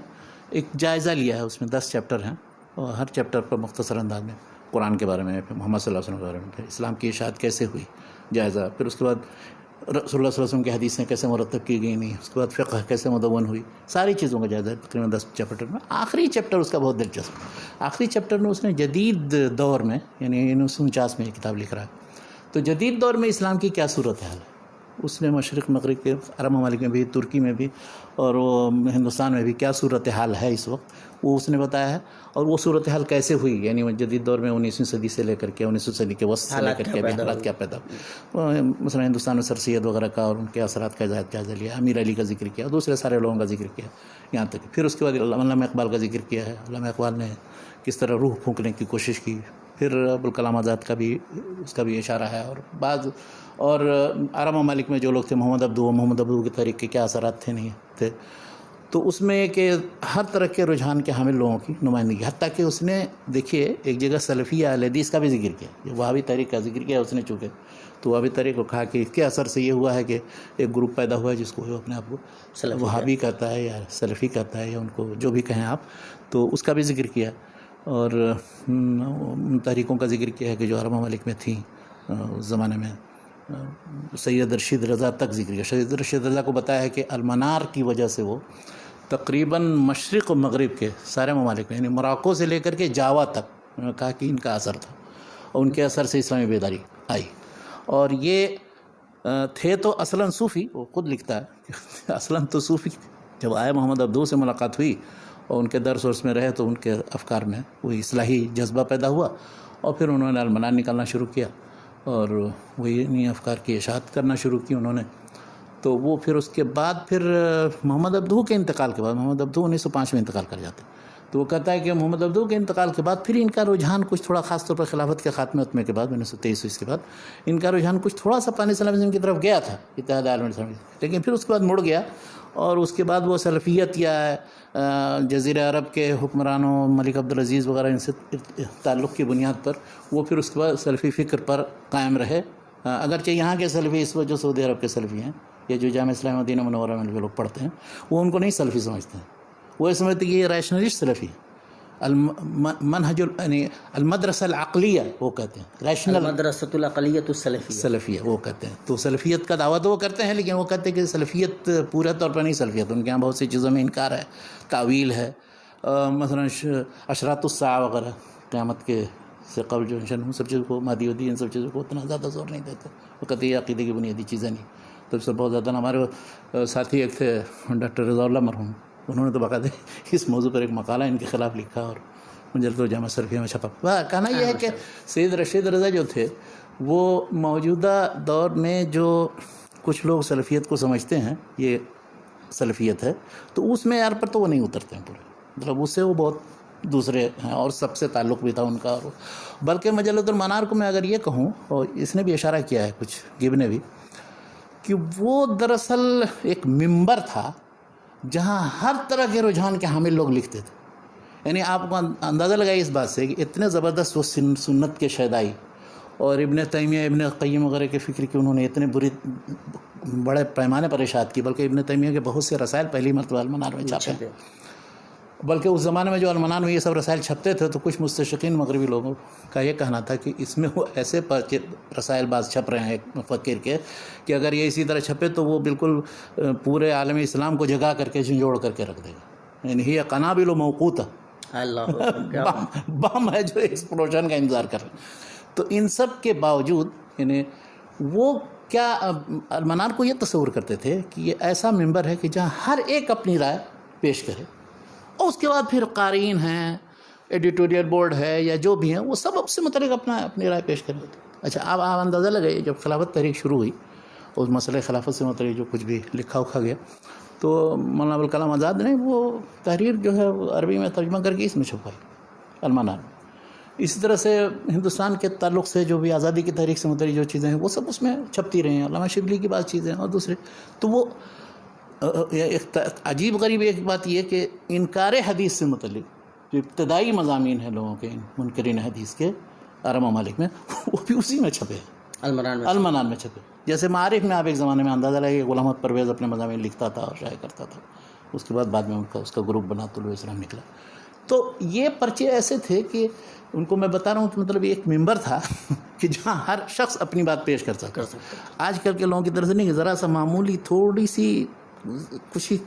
ایک جائزہ لیا ہے، اس میں 10 چیپٹر ہیں، اور ہر چیپٹر پر مختصر انداز میں قرآن کے بارے میں، پھر محمد صلی اللہ علیہ وسلم کے بارے میں، پھر اسلام کی اشاعت کیسے ہوئی جائزہ، پھر اس کے بعد رسول اللہ صلی اللہ علیہ وسلم کی حدیثیں کیسے مرتب کی گئی نہیں، اس کے بعد فقہ کیسے مدون ہوئی، ساری چیزوں کا جائزہ تقریباً 10 چیپٹر میں۔ آخری چیپٹر اس کا بہت دلچسپ، آخری چیپٹر میں اس نے جدید دور میں، یعنی 1949 میں یہ کتاب لکھ رہا ہے، تو جدید دور میں اسلام کی کیا صورت حال ہے، اس نے مشرق مغرب کے عرب ممالک میں بھی، ترکی میں بھی، اور وہ ہندوستان میں بھی کیا صورتحال ہے اس وقت، وہ اس نے بتایا ہے، اور وہ صورتحال کیسے ہوئی، یعنی وہ جدید دور میں 19ویں صدی سے لے کر کے 19ویں صدی کے وسط سے لے کر کے حالات کیا پیدا ہوئے، مثلا ہندوستان میں سر سید وغیرہ کا اور ان کے اثرات کا جائزہ لیا، امیر علی کا ذکر کیا، دوسرے سارے لوگوں کا ذکر کیا یہاں تک، پھر اس کے بعد علامہ اقبال کا ذکر کیا ہے، علامہ اقبال نے کس طرح روح پھونکنے کی کوشش کی، پھر ابوالکلام آزاد کا بھی، اس کا بھی اشارہ ہے، اور بعض اور عرب ممالک میں جو لوگ تھے، محمد عبدو کی تحریک کے کیا اثرات تھے نہیں تھے، تو اس میں کہ ہر طرح کے رجحان کے حامل لوگوں کی نمائندگی، حتیٰ کہ اس نے دیکھیے ایک جگہ سلفی اہل حدیث کا بھی ذکر کیا، وہابی تحریک کا ذکر کیا اس نے، چونکہ تو وہابی تحریک کو کہا کہ اس کے اثر سے یہ ہوا ہے کہ ایک گروپ پیدا ہوا ہے جس کو اپنے آپ کو وہابی کہتا ہے یا سلفی کہتا ہے، یا ان کو جو بھی کہیں آپ، تو اس کا بھی ذکر کیا، اور ان تحریکوں کا ذکر کیا ہے کہ جو عرب ممالک میں تھیں اس زمانے میں، سید رشید رضا تک ذکر کیا، سید رشید رضا کو بتایا ہے کہ المنار کی وجہ سے وہ تقریباً مشرق و مغرب کے سارے ممالک میں، یعنی موراکو سے لے کر کے جاوا تک، انہوں نے کہا کہ ان کا اثر تھا، اور ان کے اثر سے اسلامی بیداری آئی، اور یہ تھے تو اصلاً صوفی، وہ خود لکھتا ہے کہ اصلاً تو صوفی، جب آئے محمد عبدو سے ملاقات ہوئی اور ان کے درس ورس میں رہے تو ان کے افکار میں وہی اصلاحی جذبہ پیدا ہوا، اور پھر انہوں نے المنار نکالنا شروع کیا، اور وہی انہی افکار کی اشاعت کرنا شروع کی انہوں نے، تو وہ پھر اس کے بعد پھر محمد عبدو کے انتقال کے بعد، محمد عبدو 1905 میں انتقال کر جاتے، تو وہ کہتا ہے کہ محمد عبدو کے انتقال کے بعد پھر ان کا رجحان کچھ تھوڑا، خاص طور پر خلافت کے خاتمے کے بعد 1923 کے بعد ان کا رجحان کچھ تھوڑا سا پانی اسلامزم کی طرف گیا تھا، اتحاد عالم اسلامی، لیکن پھر اس کے بعد مڑ گیا، اور اس کے بعد وہ سلفیت یا جزیرہ عرب کے حکمرانوں ملک عبدالعزیز وغیرہ ان سے تعلق کی بنیاد پر وہ پھر اس کے بعد سلفی فکر پر قائم رہے، اگرچہ یہاں کے سلفی اس وجہ سعودی عرب کے سلفی ہیں، یہ جو جامعہ اسلامیہ مدینہ منورہ میں جو لوگ پڑھتے ہیں وہ ان کو نہیں سلفی سمجھتے ہیں، وہ یہ سمجھتے ہیں کہ یہ ریشنلسٹ سلفی ہے، منہج یعنی المدرسہ العقلیہ وہ کہتے ہیں، ریشنل المدرسۃ العقلیۃ سلفیہ وہ کہتے ہیں، تو سلفیت کا دعویٰ تو وہ کرتے ہیں، لیکن وہ کہتے ہیں کہ سلفیت پورے طور پر نہیں سلفیت، ان کے یہاں بہت سی چیزوں میں انکار ہے، تعویل ہے، مثلا اشراط الساعہ وغیرہ، قیامت کے سے قبل جو ان سب چیزوں کو مادی ودی ان سب چیزوں کو اتنا زیادہ زور نہیں دیتے، وہ قطعی عقیدے کی بنیادی چیزیں نہیں. تب سے بہت زیادہ ہمارے ساتھی ایک تھے ڈاکٹر رضا اللہ مرحوم، انہوں نے تو باقاعدہ اس موضوع پر ایک مقالہ ان کے خلاف لکھا اور مجلد جامع سلفیہ میں چھپا. کہنا یہ ہے کہ سید رشید رضا جو تھے وہ موجودہ دور میں جو کچھ لوگ سلفیت کو سمجھتے ہیں یہ سلفیت ہے، تو اس معیار پر تو وہ نہیں اترتے ہیں پورے، مطلب اس سے وہ بہت دوسرے ہیں اور سب سے تعلق بھی تھا ان کا. اور بلکہ مجلۃ المنار کو میں اگر یہ کہوں، اور اس نے بھی اشارہ کیا ہے کچھ گب نے بھی، کہ وہ دراصل ایک منبر تھا جہاں ہر طرح کے رجحان کے حامل لوگ لکھتے تھے. یعنی آپ کو اندازہ لگائیے اس بات سے کہ اتنے زبردست وہ سنت کے شیدائی اور ابن تیمیہ ابن قیم وغیرہ کے فکر کی انہوں نے اتنے بڑے پیمانے پر اشاعت کی، بلکہ ابن تیمیہ کے بہت سے رسائل پہلی مرتبہ المنار میں چھاپے ہیں. بلکہ اس زمانے میں جو المنار میں یہ سب رسائل چھپتے تھے تو کچھ مستشرقین مغربی لوگوں کا یہ کہنا تھا کہ اس میں وہ ایسے رسائل بعض چھپ رہے ہیں ایک مفکر کے کہ اگر یہ اسی طرح چھپے تو وہ بالکل پورے عالم اسلام کو جگا کر کے جھنجھوڑ کر کے رکھ دے گا. یعنی یہ قنابل و موقوت بم ہے جو ایکسپلوژن کا انتظار کر رہے ہیں. تو ان سب کے باوجود یعنی وہ کیا المنار کو یہ تصور کرتے تھے کہ یہ ایسا ممبر ہے کہ جہاں ہر ایک اپنی رائے پیش کرے، اور اس کے بعد پھر قارئین ہیں، ایڈیٹوریل بورڈ ہے یا جو بھی ہیں، وہ سب سے متعلق اپنی رائے پیش کریں. اچھا اب آپ اندازہ لگائیے جب خلافت تحریک شروع ہوئی، اس مسئلہ خلافت سے متعلق جو کچھ بھی لکھا گیا تو مولانا ابوالکلام آزاد نے وہ تحریر جو ہے عربی میں ترجمہ کر کے اس میں چھپائی المنار میں. اسی طرح سے ہندوستان کے تعلق سے جو بھی آزادی کی تحریک سے متعلق جو چیزیں ہیں وہ سب اس میں چھپتی رہی ہیں. علامہ شبلی کی بعض چیزیں اور دوسرے. تو وہ ایک عجیب غریب ایک بات یہ کہ انکار حدیث سے متعلق جو ابتدائی مضامین ہیں لوگوں کے منکرین حدیث کے عرب ممالک میں، وہ بھی اسی میں چھپے المنار میں چھپے. جیسے معارف میں آپ ایک زمانے میں اندازہ لگے کہ غلام محمد پرویز اپنے مضامین لکھتا تھا اور شائع کرتا تھا، اس کے بعد میں اس کا گروپ بنا طلوع اسلام نکلا. تو یہ پرچے ایسے تھے کہ ان کو میں بتا رہا ہوں کہ مطلب ایک ممبر تھا کہ جہاں ہر شخص اپنی بات پیش کر سکتا. آج کل کے لوگوں کی طرف سے نہیں کہ ذرا سا معمولی تھوڑی سی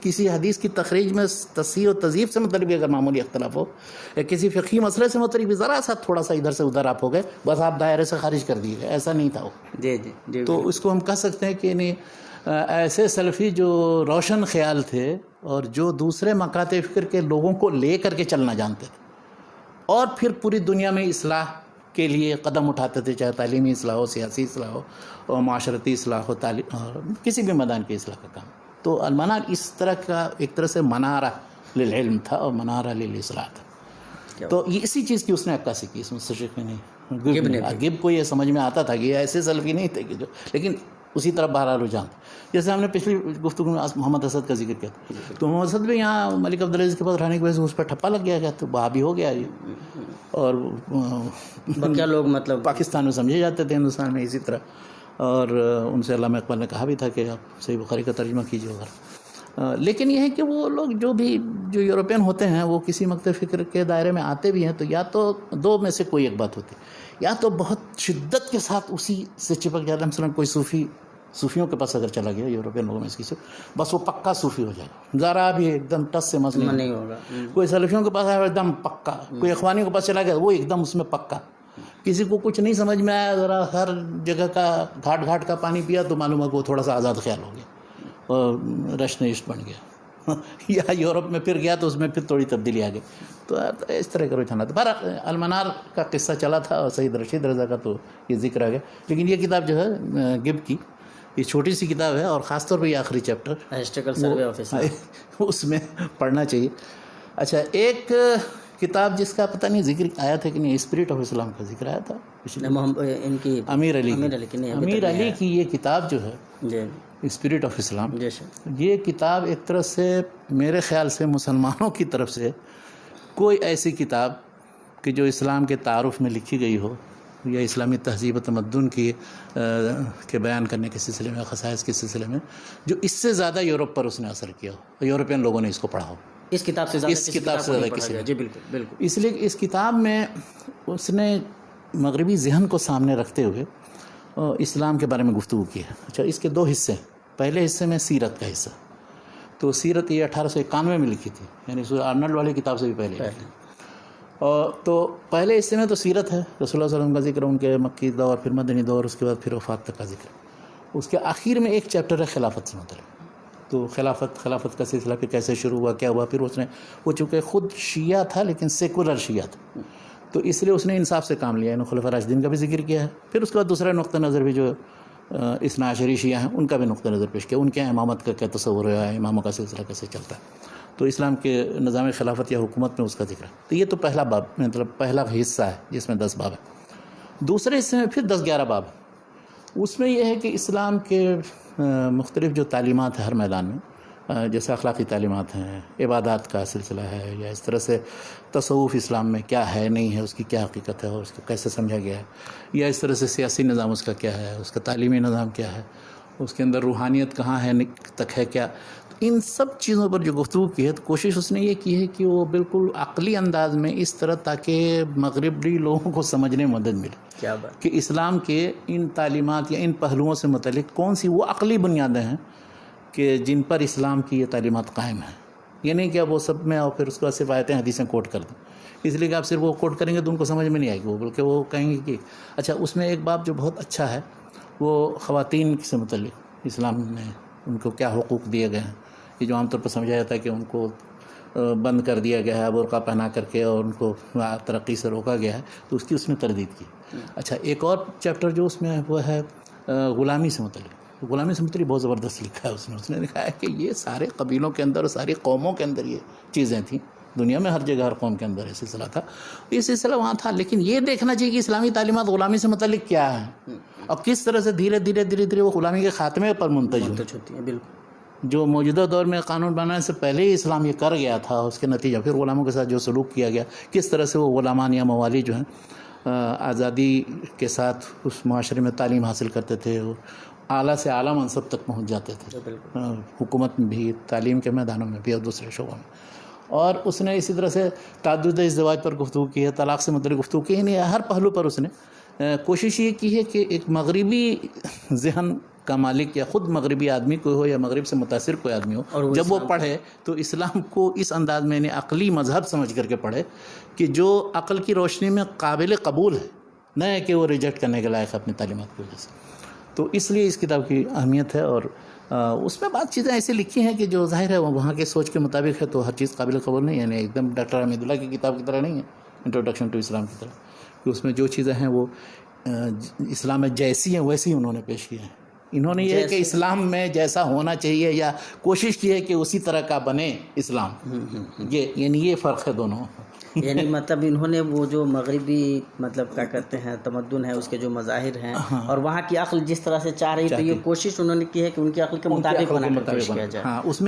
کسی حدیث کی تخریج میں تصحیح و تضعیف سے متعلق اگر معمولی اختلاف ہو یا کسی فقہی مسئلے سے متعلق ذرا سا تھوڑا سا ادھر سے ادھر آپ ہو گئے، بس آپ دائرے سے خارج کر دیے گئے. ایسا نہیں تھا وہ. جی تو اس کو ہم کہہ سکتے ہیں کہ ایسے سلفی جو روشن خیال تھے اور جو دوسرے مکاتب فکر کے لوگوں کو لے کر کے چلنا جانتے تھے اور پھر پوری دنیا میں اصلاح کے لیے قدم اٹھاتے تھے، چاہے تعلیمی اصلاح ہو، سیاسی اصلاح ہو اور معاشرتی اصلاح ہو، اور کسی بھی میدان کی اصلاح کا کام. تو المنار اس طرح کا ایک طرح سے منارہ للعلم تھا اور منارہ للاصلاح تھا. تو یہ اسی چیز کی اس نے عکاسی کی. اس مستشرق نے گب کو یہ سمجھ میں آتا تھا کہ یہ ایسے سلفی نہیں تھے کہ جو، لیکن اسی طرح بہرحال رجحان. جیسے ہم نے پچھلی گفتگو میں محمد اسد کا ذکر کیا تھا، تو محمد اسد بھی یہاں ملک عبدالعزیز کے پاس رہنے کی وجہ سے اس پر ٹھپا لگ گیا تو وہابی ہو گیا یہ. اور کیا لوگ مطلب پاکستان میں سمجھے جاتے تھے، ہندوستان میں اسی طرح. اور ان سے علامہ اقبال نے کہا بھی تھا کہ آپ صحیح بخاری کا ترجمہ کیجیے وغیرہ. لیکن یہ ہے کہ وہ لوگ جو یورپین ہوتے ہیں وہ کسی مکتب فکر کے دائرے میں آتے بھی ہیں تو یا تو دو میں سے کوئی ایک بات ہوتی، یا تو بہت شدت کے ساتھ اسی سے چپک جاتا ہے. مثلاً کوئی صوفیوں کے پاس اگر چلا گیا یورپین لوگوں میں اس کی سے، بس وہ پکا صوفی ہو جائے گا، ذرا بھی ایک دم ٹس سے مسئلہ نہیں ہوگا. کوئی سلفیوں کے پاس آیا ایک دم پکا، کوئی اخوانیوں کے پاس چلا گیا وہ ایک دم اس میں پکا. کسی کو کچھ نہیں سمجھ میں آیا، ذرا ہر جگہ کا گھاٹ کا پانی پیا تو معلوم ہے کہ وہ تھوڑا سا آزاد خیال ہو گیا اور رشت نشت بن گیا. یا یورپ میں پھر گیا تو اس میں پھر تھوڑی تبدیلی آ گئی. تو اس طرح کا رجحانات. پر المنار کا قصہ چلا تھا اور سید رشید رضا کا تو یہ ذکر آ گیا. لیکن یہ کتاب جو ہے گب کی، یہ چھوٹی سی کتاب ہے اور خاص طور پہ یہ آخری چیپٹر ہسٹوریکل سروے آف اسلام اس میں پڑھنا چاہیے. اچھا ایک کتاب جس کا پتہ نہیں ذکر آیا تھا کہ نہیں، اسپرٹ آف اسلام کا ذکر آیا تھا ان کی امیر علی کی یہ کتاب جو ہے اسپرٹ آف اسلام، یہ کتاب ایک طرح سے میرے خیال سے مسلمانوں کی طرف سے کوئی ایسی کتاب کہ جو اسلام کے تعارف میں لکھی گئی ہو یا اسلامی تہذیب و تمدن کے بیان کرنے کے سلسلے میں، خصائص کے سلسلے میں، جو اس سے زیادہ یورپ پر اس نے اثر کیا ہو، یورپین لوگوں نے اس کو پڑھا ہو. اس کتاب سے زیادہ کسی نے. جی بالکل. اس لیے اس کتاب میں اس نے مغربی ذہن کو سامنے رکھتے ہوئے اسلام کے بارے میں گفتگو کی ہے. اچھا اس کے دو حصے. پہلے حصے میں سیرت کا حصہ، تو سیرت یہ 1891 میں لکھی تھی، یعنی آرنلڈ والی کتاب سے بھی پہلے. اور تو پہلے حصے میں تو سیرت ہے، رسول اللہ صلی اللہ علیہ وسلم کا ذکر، ان کے مکی دور، پھر مدنی دور، اس کے بعد پھر وفات تک کا ذکر۔ اس کے آخر میں ایک چیپٹر ہے خلافت سے متعلق، تو خلافت کا سلسلہ پھر کیسے شروع ہوا، کیا ہوا، پھر اس نے، وہ چونکہ خود شیعہ تھا لیکن سیکولر شیعہ تھا، تو اس لیے اس نے انصاف سے کام لیا، خلفاء راشدین کا بھی ذکر کیا ہے، پھر اس کے بعد دوسرا نقطہ نظر بھی جو اثنا عشری شیعہ ہیں ان کا بھی نقطہ نظر پیش کیا، ان کے امامت کا کیا تصور ہے، اماموں کا سلسلہ کیسے چلتا ہے، تو اسلام کے نظام خلافت یا حکومت میں اس کا ذکر ہے۔ تو یہ تو پہلا باب، مطلب پہلا حصہ ہے جس میں 10 باب ہے۔ دوسرے حصے میں پھر 10-11 باب ہے، اس میں یہ ہے کہ اسلام کے مختلف جو تعلیمات ہیں ہر میدان میں، جیسے اخلاقی تعلیمات ہیں، عبادات کا سلسلہ ہے، یا اس طرح سے تصوف اسلام میں کیا ہے نہیں ہے، اس کی کیا حقیقت ہے اور اس کو کیسے سمجھا گیا ہے، یا اس طرح سے سیاسی نظام اس کا کیا ہے، اس کا تعلیمی نظام کیا ہے، اس کے اندر روحانیت کہاں ہے تک ہے کیا، ان سب چیزوں پر جو گفتگو کی ہے، تو کوشش اس نے یہ کی ہے کہ وہ بالکل عقلی انداز میں اس طرح، تاکہ مغربی لوگوں کو سمجھنے میں مدد ملے کیا بات کہ اسلام کے ان تعلیمات یا ان پہلوؤں سے متعلق کون سی وہ عقلی بنیادیں ہیں کہ جن پر اسلام کی یہ تعلیمات قائم ہیں، یہ نہیں کہ وہ سب میں اور پھر اس کے بعد صرف آیتیں حدیثیں کوٹ کر دیں، اس لیے کہ آپ صرف وہ کوٹ کریں گے تو ان کو سمجھ میں نہیں آئے گی، وہ بلکہ وہ کہیں گے کہ اچھا، اس میں ایک باب جو بہت اچھا ہے وہ خواتین سے متعلق اسلام میں ان کو کیا حقوق دیے گئے ہیں، یہ جو عام طور پر سمجھا جاتا ہے کہ ان کو بند کر دیا گیا ہے برقع پہنا کر کے اور ان کو ترقی سے روکا گیا ہے، تو اس کی اس نے تردید کی۔ اچھا، ایک اور چیپٹر جو اس میں وہ ہے غلامی سے متعلق، غلامی سے متعلق بہت زبردست لکھا ہے اس نے لکھا ہے کہ یہ سارے قبیلوں کے اندر اور ساری قوموں کے اندر یہ چیزیں تھیں، دنیا میں ہر جگہ ہر قوم کے اندر یہ سلسلہ تھا، یہ سلسلہ وہاں تھا، لیکن یہ دیکھنا چاہیے کہ اسلامی تعلیمات غلامی سے متعلق کیا ہیں اور کس طرح سے دھیرے دھیرے وہ غلامی کے خاتمے پر منتج ہوتی ہے۔ بالکل، جو موجودہ دور میں قانون بنانے سے پہلے ہی اسلام یہ کر گیا تھا، اس کے نتیجہ پھر غلاموں کے ساتھ جو سلوک کیا گیا، کس طرح سے وہ غلامان یا موالی جو ہیں آزادی کے ساتھ اس معاشرے میں تعلیم حاصل کرتے تھے، اعلیٰ سے اعلیٰ منصب تک پہنچ جاتے تھے، حکومت میں بھی، تعلیم کے میدانوں میں بھی اور دوسرے شعبوں میں۔ اور اس نے اسی طرح سے تعدد ازدواج پر گفتگو کی ہے، طلاق سے متعلق گفتگو کی ہے، یعنی ہر پہلو پر اس نے کوشش یہ کی ہے کہ ایک مغربی ذہن کا مالک یا خود مغربی آدمی کوئی ہو یا مغرب سے متاثر کوئی آدمی ہو، جب وہ پڑھے تو اسلام کو اس انداز میں، یعنی عقلی مذہب سمجھ کر کے پڑھے کہ جو عقل کی روشنی میں قابل قبول ہے، نہ ہے کہ وہ ریجیکٹ کرنے کے لائق ہے اپنی تعلیمات کی وجہ سے۔ تو اس لیے اس کتاب کی اہمیت ہے، اور اس میں بعض چیزیں ایسی لکھی ہیں کہ جو ظاہر ہے وہ وہاں کے سوچ کے مطابق ہے، تو ہر چیز قابل قبول نہیں ہے، یعنی ایک دم ڈاکٹر حمید اللہ کی کتاب کی طرح نہیں ہے، انٹروڈکشن ٹو اسلام کی طرح، کہ اس میں جو چیزیں ہیں وہ اسلام میں جیسی ہیں ویسی انہوں نے پیش کی ہیں۔ انہوں نے یہ کہ اسلام میں جیسا ہونا چاہیے یا کوشش کی ہے کہ اسی طرح کا بنے اسلام، یہ فرق ہے دونوں۔ یعنی مطلب انہوں نے وہ جو مغربی مطلب کیا کرتے ہیں تمدن ہے، اس کے جو مظاہر ہیں اور وہاں کی عقل جس طرح سے چاہ رہی، تو یہ کوشش انہوں نے کی ہے کہ ان کی عقل کے مطابق بنا کر پیش کیا جائے۔ ہاں، اس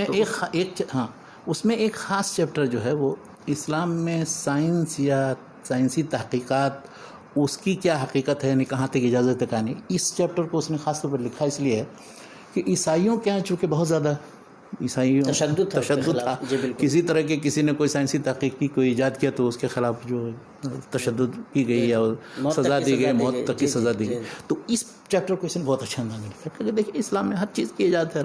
میں ایک خاص چیپٹر جو ہے وہ اسلام میں سائنس یا سائنسی تحقیقات، اس کی کیا حقیقت ہے، یعنی کہاں تک اجازت ہے، کہاں نہیں، اس چیپٹر کو اس نے خاص طور پر لکھا اس لیے ہے کہ عیسائیوں کے یہاں چونکہ بہت زیادہ تشدد تھا، کسی طرح کے کسی نے کوئی سائنسی تحقیق کی، کوئی ایجاد کیا تو اس کے خلاف جو تشدد کی گئی یا سزا دی گئی، موت تک کی سزا دی گئی۔ تو اس چیپٹر کو اس نے بہت اچھا انداز میں لکھا کہ دیکھیے اسلام میں ہر چیز کی ایجاد ہے،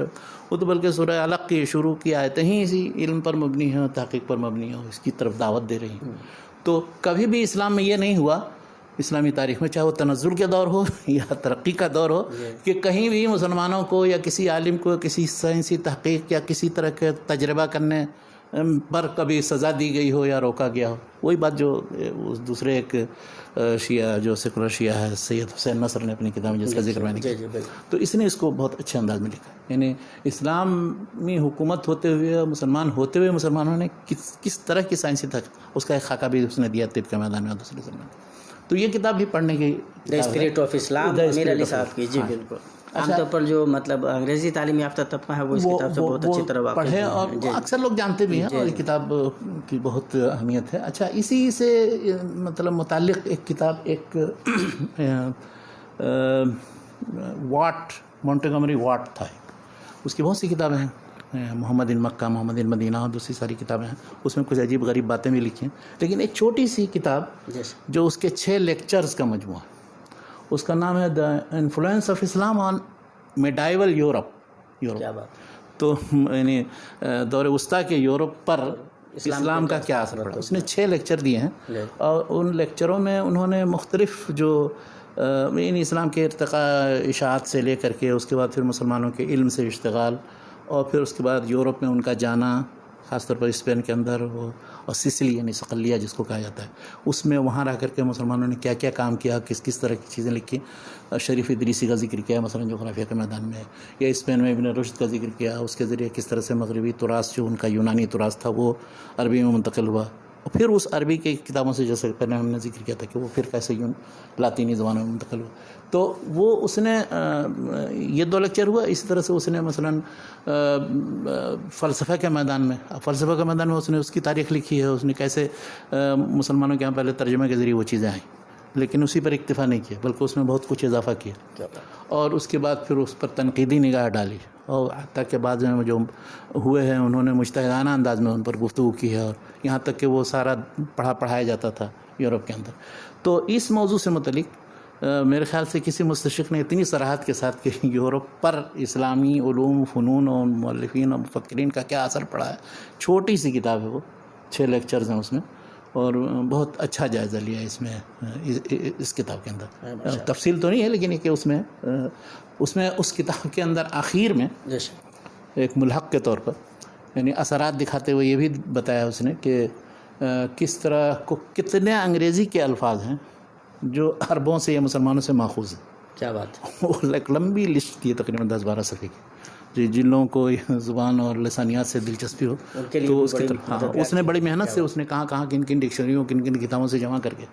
وہ تو بلکہ سورہ علق کی شروع کی آیتیں ہی اسی علم پر مبنی ہیں، تحقیق پر مبنی ہیں، اس کی طرف دعوت دے رہی ہیں۔ تو کبھی بھی اسلام میں یہ نہیں ہوا، اسلامی تاریخ میں، چاہے وہ تنزل کے دور ہو یا ترقی کا دور ہو، کہ کہیں بھی مسلمانوں کو یا کسی عالم کو کسی سائنسی تحقیق یا کسی طرح کے تجربہ کرنے پر کبھی سزا دی گئی ہو یا روکا گیا ہو۔ وہی بات جو دوسرے ایک شیعہ جو سیکولر شیعہ ہے سید حسین نصر نے اپنی کتاب میں جس کا ذکر میں نے کیا، تو اس نے اس کو بہت اچھے انداز میں لکھا، یعنی اسلامی حکومت ہوتے ہوئے، مسلمان ہوتے ہوئے مسلمانوں نے کس طرح کی سائنسی تحقیق، اس کا ایک خاکہ بھی اس نے دیا طب کے میدان میں دوسرے زمانے میں۔ تو یہ کتاب بھی پڑھنے کی، دی اسپرٹ آف اسلام، امیر علی صاحب کی، جی بالکل۔ عام طور پر جو مطلب انگریزی تعلیم یافتہ طبقہ ہے وہ اس کتاب سے بہت اچھی طرح واقف پڑھے، اور اکثر لوگ جانتے بھی ہیں، اور یہ کتاب کی بہت اہمیت ہے۔ اچھا، اسی سے مطلب متعلق ایک کتاب، ایک واٹ، مونٹگمری واٹ تھا، اس کی بہت سی کتابیں ہیں، محمد ان مکہ، محمد ان مدینہ اور دوسری ساری کتابیں ہیں، اس میں کچھ عجیب غریب باتیں بھی لکھی ہیں، لیکن ایک چھوٹی سی کتاب جو اس کے 6 لیکچرز کا مجموعہ، اس کا نام ہے the influence of Islam on medieval Europe. کیا بات! تو یعنی دور وسطیٰ کے یورپ پر اسلام کا کیا اثر پڑا. اس نے 6 لیکچر دیے ہیں اور ان لیکچروں میں انہوں نے مختلف جو اسلام کے ارتقاء اشاعت سے لے کر کے اس کے بعد پھر مسلمانوں کے علم سے اشتغال اور پھر اس کے بعد یورپ میں ان کا جانا، خاص طور پر اسپین کے اندر اور سسلی یعنی صقلیہ جس کو کہا جاتا ہے، اس میں وہاں رہ کر کے مسلمانوں نے کیا کیا کام کیا، کس کس طرح کی چیزیں لکھی. شریف ادریسی کا ذکر کیا مثلا جغرافیہ کے میدان میں، یا اسپین میں ابن رشد کا ذکر کیا، اس کے ذریعے کس طرح سے مغربی تراث جو ان کا یونانی تراث تھا وہ عربی میں منتقل ہوا، اور پھر اس عربی کی کتابوں سے جیسے پہلے ہم نے ذکر کیا تھا کہ وہ پھر کیسے لاطینی زبانوں میں منتقل ہوا. تو وہ اس نے یہ 2 لیکچر ہوا. اسی طرح سے اس نے مثلا فلسفہ کے میدان میں اس نے اس کی تاریخ لکھی ہے، اس نے کیسے مسلمانوں کے یہاں پہلے ترجمے کے ذریعے وہ چیزیں آئیں، لیکن اسی پر اکتفا نہیں کیا بلکہ اس میں بہت کچھ اضافہ کیا اور اس کے بعد پھر اس پر تنقیدی نگاہ ڈالی، اور حتیٰ کہ بعد میں جو ہوئے ہیں انہوں نے مجتہدانہ انداز میں ان پر گفتگو کی ہے، اور یہاں تک کہ وہ سارا پڑھایا جاتا تھا یورپ کے اندر. تو اس موضوع سے متعلق میرے خیال سے کسی مستشرق نے اتنی صراحت کے ساتھ کہ یورپ پر اسلامی علوم، فنون اور مؤلفین اور مفکرین کا کیا اثر پڑا ہے. چھوٹی سی کتاب ہے وہ، 6 لیکچرز ہیں اس میں، اور بہت اچھا جائزہ لیا اس میں اس کتاب کے اندر. تفصیل تو نہیں ہے لیکن کہ اس میں اس کتاب کے اندر آخر میں ایک ملحق کے طور پر یعنی اثرات دکھاتے ہوئے یہ بھی بتایا اس نے کہ کس طرح کو کتنے انگریزی کے الفاظ ہیں جو عربوں سے یا مسلمانوں سے ماخوذ ہیں. کیا بات ہے. وہ ایک لمبی لسٹ کی تقریباً 10-12 صفحے کی، جن لوگوں کو زبان اور لسانیات سے دلچسپی ہو تو اس کی طرف اس نے بڑی محنت سے اس نے کہاں کن کن ڈکشنریوں کن کن کتابوں سے جمع کر کے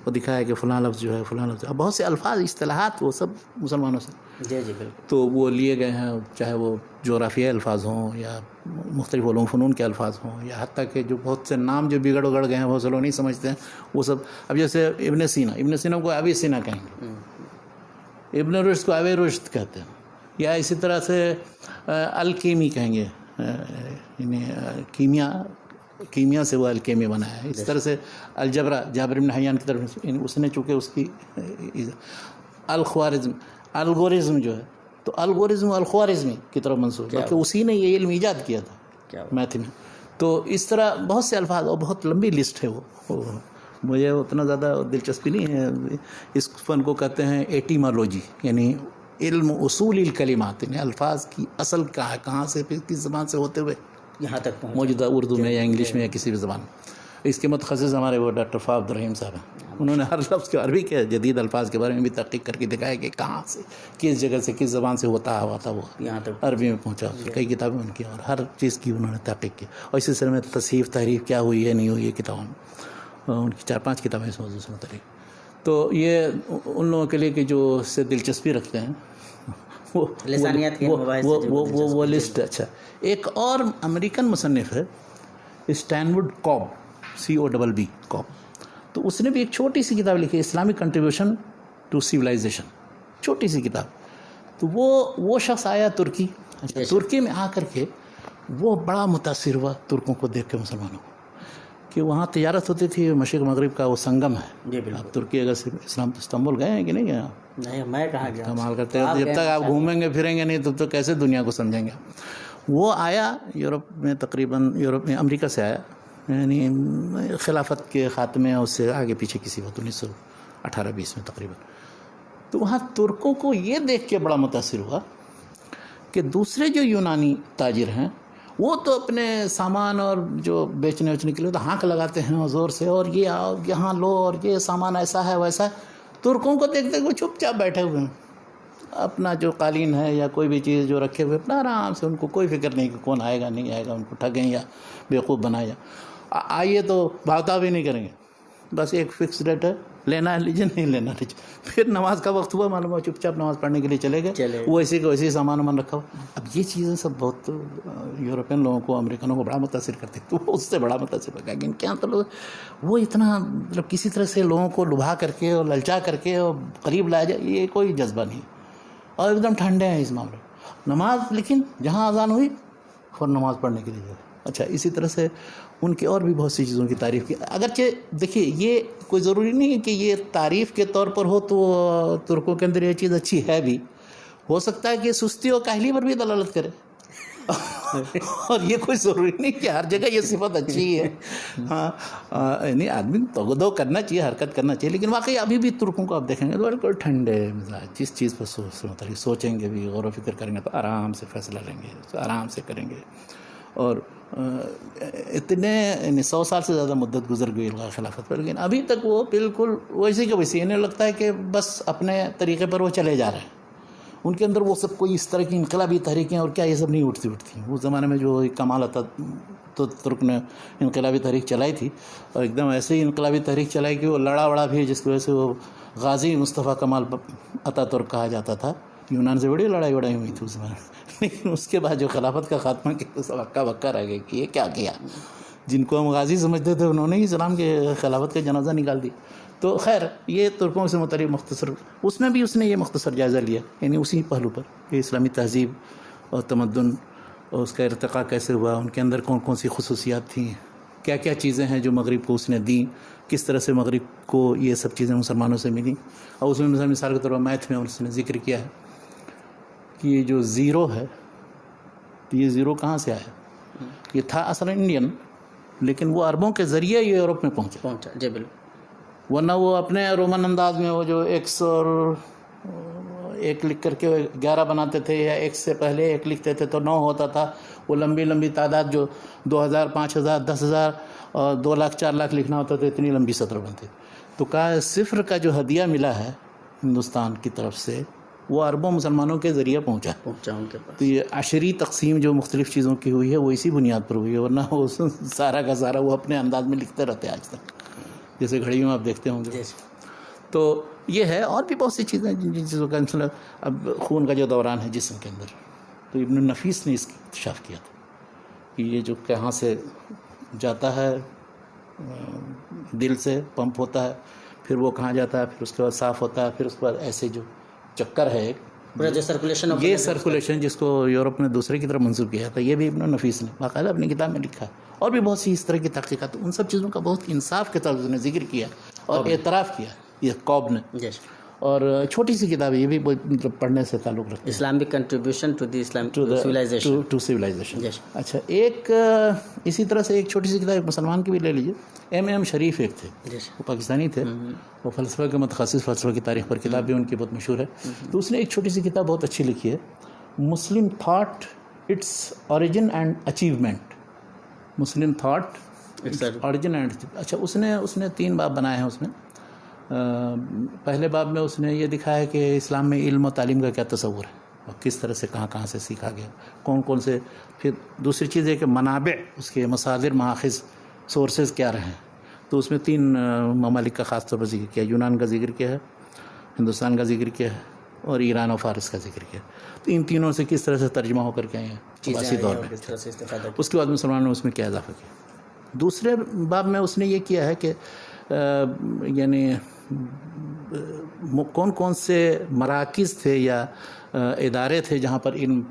وہ دکھایا کہ فلاں لفظ جو ہے فلاں لفظ، بہت سے الفاظ اصطلاحات وہ سب مسلمانوں سے جی بالکل تو وہ لیے گئے ہیں، چاہے وہ جغرافیائی الفاظ ہوں یا مختلف علوم فنون کے الفاظ ہوں، یا حتیٰ کہ جو بہت سے نام جو بگڑ گئے ہیں بہت سے لوگ نہیں سمجھتے ہیں وہ سب. اب جیسے ابن سینا کو ابی سینا کہیں گے، ابن رشد کو ابی رشد کہتے ہیں، یا اسی طرح سے الکیمی کہیں گے، یعنی کیمیا سے وہ الکیمی بنا ہے. اس طرح سے الجبرا جابر بن حیان کی طرف اس نے چونکہ اس کی الگورزم جو ہے تو الگورزم الخوارزمی کی طرف منسوب ہے کہ اسی نے یہ علم ایجاد کیا تھا میتھ میں. تو اس طرح بہت سے الفاظ اور بہت لمبی لسٹ ہے وہ مجھے اتنا زیادہ دلچسپی نہیں ہے. اس فن کو کہتے ہیں ایٹیمالوجی، یعنی علم اصول الکلمات، یعنی الفاظ کی اصل کہاں سے کس زبان سے ہوتے ہوئے یہاں تک موجودہ اردو میں یا انگلش میں یا کسی بھی زبان میں. اس کے متخصص ہمارے وہ ڈاکٹر فا عبدالرحیم صاحب ہیں، انہوں نے ہر لفظ کے عربی کے جدید الفاظ کے بارے میں بھی تحقیق کر کے دکھایا کہ کہاں سے کس جگہ سے کس زبان سے ہوتا ہوا تھا وہ یہاں تک عربی میں پہنچا. کئی کتابیں ان کی اور ہر چیز کی انہوں نے تحقیق کی، اور اسی سلسلے میں تصحیف تحریف کیا ہوئی ہے نہیں ہوئی ہے کتابوں میں، ان کی 4-5 کتابیں اس موضوع سے متعلق. تو یہ ان لوگوں کے لیے کہ جو اس سے دلچسپی رکھتے ہیں وہ لسٹ. اچھا ایک اور امریکن مصنف ہے اسٹینوڈ کوب COBB کوب، تو اس نے بھی ایک چھوٹی سی کتاب لکھی اسلامک کنٹریبیوشن ٹو سیولائزیشن، چھوٹی سی کتاب. تو وہ شخص آیا ترکی میں آ کر کے وہ بڑا متاثر ہوا ترکوں کو دیکھ کے، مسلمانوں کو، کہ وہاں تجارت ہوتی تھی، مشرق مغرب کا وہ سنگم ہے. آپ ترکی اگر اسلام استنبول گئے ہیں کہ نہیں گئے؟ نہیں، میں کہاں گیا. کمال کرتے ہیں، جب تک آپ گھومیں گے پھریں گے نہیں تب تو کیسے دنیا کو سمجھیں گے. وہ آیا یورپ میں، تقریباً یورپ میں امریکہ سے آیا، یعنی خلافت کے خاتمے اور اس سے آگے پیچھے کسی وقت 1918-20 میں تقریباً. تو وہاں ترکوں کو یہ دیکھ کے بڑا متاثر ہوا کہ دوسرے جو یونانی تاجر ہیں وہ تو اپنے سامان اور جو بیچنے وچنے کے لیے تو ہانک لگاتے ہیں زور سے، اور یہ آؤ یہاں لو اور یہ سامان ایسا ہے ویسا ہے. ترکوں کو دیکھتے وہ چپ چاپ بیٹھے ہوئے ہیں، اپنا جو قالین ہے یا کوئی بھی چیز جو رکھے ہوئے اپنا آرام سے، ان کو کوئی فکر نہیں کہ کون آئے گا نہیں آئے گا، ان کو ٹھگیں یا بیوقوف بنائے، آئیے تو بھاؤتا بھی نہیں کریں گے، بس ایک فکس ریٹ ہے، لینا ہے لیجیے، نہیں لینا لیجیے. پھر نماز کا وقت ہوا، معلوم ہوا چپ چاپ نماز پڑھنے کے لیے چلے گئے، وہ اسی کو اسی سامان وامان رکھا ہوا. اب یہ چیزیں سب بہت یورپین لوگوں کو، امریکنوں کو بڑا متاثر کرتی، تو اس سے بڑا متاثر ہو گیا کہ ان کے یہاں تو لوگ وہ اتنا مطلب کسی طرح سے لوگوں کو لبھا کر کے اور للچا کر کے اور قریب لایا جائے، یہ کوئی جذبہ نہیں، اور ایک دم ٹھنڈے ہیں اس معاملے. نماز لیکن جہاں اذان ہوئی فوراً نماز پڑھنے کے لیے جائے. اچھا اسی طرح سے ان کی اور بھی بہت سی چیزوں کی تعریف کی. اگرچہ دیکھیے یہ کوئی ضروری نہیں ہے کہ یہ تعریف کے طور پر ہو، تو ترکوں کے اندر یہ چیز اچھی ہے بھی، ہو سکتا ہے کہ سستی اور کاہلی پر بھی دلالت کرے. اور یہ کوئی ضروری نہیں کہ ہر جگہ یہ صفت اچھی ہے. ہاں یعنی آدمی تغدو کرنا چاہیے، حرکت کرنا چاہیے، لیکن واقعی ابھی بھی ترکوں کو آپ دیکھیں گے تو بالکل ٹھنڈے مزاج، جس چیز پر سوچیں گے بھی، غور و فکر کریں گے تو آرام سے فیصلہ لیں گے، آرام سے کریں گے. اور اتنے 100 سال سے زیادہ مدت گزر گئی الغاء خلافت پر، لیکن ابھی تک وہ بالکل ویسے کہ ویسے، انہیں لگتا ہے کہ بس اپنے طریقے پر وہ چلے جا رہے ہیں. ان کے اندر وہ سب کوئی اس طرح کی انقلابی تحریکیں اور کیا یہ سب نہیں اٹھتی. اس زمانے میں جو کمال عطا تو ترک نے انقلابی تحریک چلائی تھی، اور ایک دم ایسے ہی انقلابی تحریک چلائی کہ وہ لڑا وڑا بھی، جس کی وجہ سے وہ غازی مصطفیٰ کمال عطا ترک کہا جاتا تھا. یونان سے بڑی لڑائی وڑائی ہوئی تھی اس زمانے میں، لیکن اس کے بعد جو خلافت کا خاتمہ کیا تو سب ہکا بکا رہ گئے کہ یہ کیا کیا. جن کو ہم غازی سمجھتے تھے انہوں نے ہی اسلام کے خلافت کا جنازہ نکال دی. تو خیر یہ ترکوں سے متعلق مختصر، اس میں بھی اس نے یہ مختصر جائزہ لیا، یعنی اسی پہلو پر کہ اسلامی تہذیب اور تمدن اور اس کا ارتقاء کیسے ہوا، ان کے اندر کون کون سی خصوصیات تھیں، کیا کیا چیزیں ہیں جو مغرب کو اس نے دیں، کس طرح سے مغرب کو یہ سب چیزیں مسلمانوں سے ملیں. اور اس میں مثال کے طور پر میتھ میں اس نے ذکر کیا ہے کہ یہ جو زیرو ہے، یہ زیرو کہاں سے آیا؟ یہ تھا اصلا انڈین، لیکن وہ عربوں کے ذریعے یہ یورپ میں پہنچا. جی بالکل. ورنہ وہ اپنے رومن انداز میں وہ جو ایکس اور ایک لکھ کر کے 11 بناتے تھے، یا ایک سے پہلے ایک لکھتے تھے تو 9 ہوتا تھا. وہ لمبی لمبی تعداد جو 2000 5000 10,000 اور 2 لاکھ 4 لاکھ لکھنا ہوتا تھا، اتنی لمبی سطر بنتی. تو کہا صفر کا جو ہدیہ ملا ہے ہندوستان کی طرف سے، وہ عربوں مسلمانوں کے ذریعے پہنچا ان کے پاس. تو یہ عشری تقسیم جو مختلف چیزوں کی ہوئی ہے وہ اسی بنیاد پر ہوئی ہے. ورنہ وہ سارا کا سارا وہ اپنے انداز میں لکھتے رہتے آج تک، جیسے گھڑیوں آپ دیکھتے ہوں گے. تو یہ ہے، اور بھی بہت سی چیزیں جن چیزوں کا مثلا اب خون کا جو دوران ہے جسم کے اندر، تو ابن النفیس نے اس کی اکتشاف کیا تھا کہ یہ جو کہاں سے جاتا ہے، دل سے پمپ ہوتا ہے، پھر وہ کہاں جاتا ہے، پھر اس کے بعد صاف ہوتا ہے، پھر اس کے بعد ایسے جو چکر ہے ایک یہ سرکولیشن جس کو یورپ نے دوسرے کی طرف منسوخ کیا تھا، یہ بھی ابن النفیس نے باقاعدہ اپنی کتاب میں لکھا ہے. اور بھی بہت سی اس طرح کی تحقیقات، ان سب چیزوں کا بہت انصاف کے طرف نے ذکر کیا اور اعتراف کیا یہ قوم نے. اور چھوٹی سی کتاب ہے، یہ بھی مطلب پڑھنے سے تعلق رکھتی ہے. Islamic contribution to the civilisation. اچھا، ایک اسی طرح سے ایک چھوٹی سی کتاب ایک مسلمان کی بھی لے لیجیے. ایم شریف ایک تھے، وہ پاکستانی تھے، وہ فلسفہ کے متخصص، فلسفہ کی تاریخ پر کتاب بھی ان کی بہت مشہور ہے. تو اس نے ایک چھوٹی سی کتاب بہت اچھی لکھی ہے، Muslim thought its origin and achievement. Muslim thought origin and, اچھا اس نے 3 باب بنائے ہیں. اس میں پہلے باب میں اس نے یہ دکھایا کہ اسلام میں علم و تعلیم کا کیا تصور ہے اور کس طرح سے کہاں کہاں سے سیکھا گیا، کون کون سے. پھر دوسری چیز ہے کہ منابع، اس کے مصادر، ماخذ، سورسز کیا رہے ہیں. تو اس میں 3 ممالک کا خاص طور پر ذکر کیا، یونان کا ذکر کیا ہے، ہندوستان کا ذکر کیا ہے، اور ایران و فارس کا ذکر کیا. تو ان تینوں سے کس طرح سے ترجمہ ہو کر کے آئے ہیں عباسی دور میں. اس کے بعد مسلمانوں نے اس میں کیا اضافہ کیا. دوسرے باب میں اس نے یہ کیا ہے کہ یعنی کون کون سے مراکز تھے یا ادارے تھے جہاں پر علم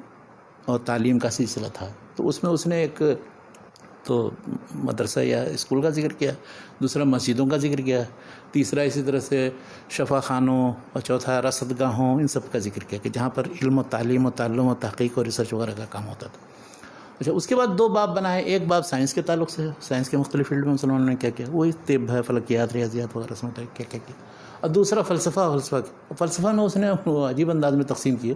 اور تعلیم کا سلسلہ تھا. تو اس میں اس نے ایک تو مدرسہ یا اسکول کا ذکر کیا، دوسرا مسجدوں کا ذکر کیا، تیسرا اسی طرح سے شفا خانوں، اور چوتھا رصد گاہوں، ان سب کا ذکر کیا کہ جہاں پر علم و تعلیم و تعلم و تحقیق اور ریسرچ وغیرہ کا کام ہوتا تھا. اچھا، اس کے بعد 2 باب بنائے. ایک باب سائنس کے تعلق سے، سائنس کے مختلف فیلڈ میں مسلمانوں نے کیا کیا، وہی طب ہے، فلکیات، ریاضیات وغیرہ سے کیا کیا. اور دوسرا فلسفہ میں اس نے عجیب انداز میں تقسیم کیے.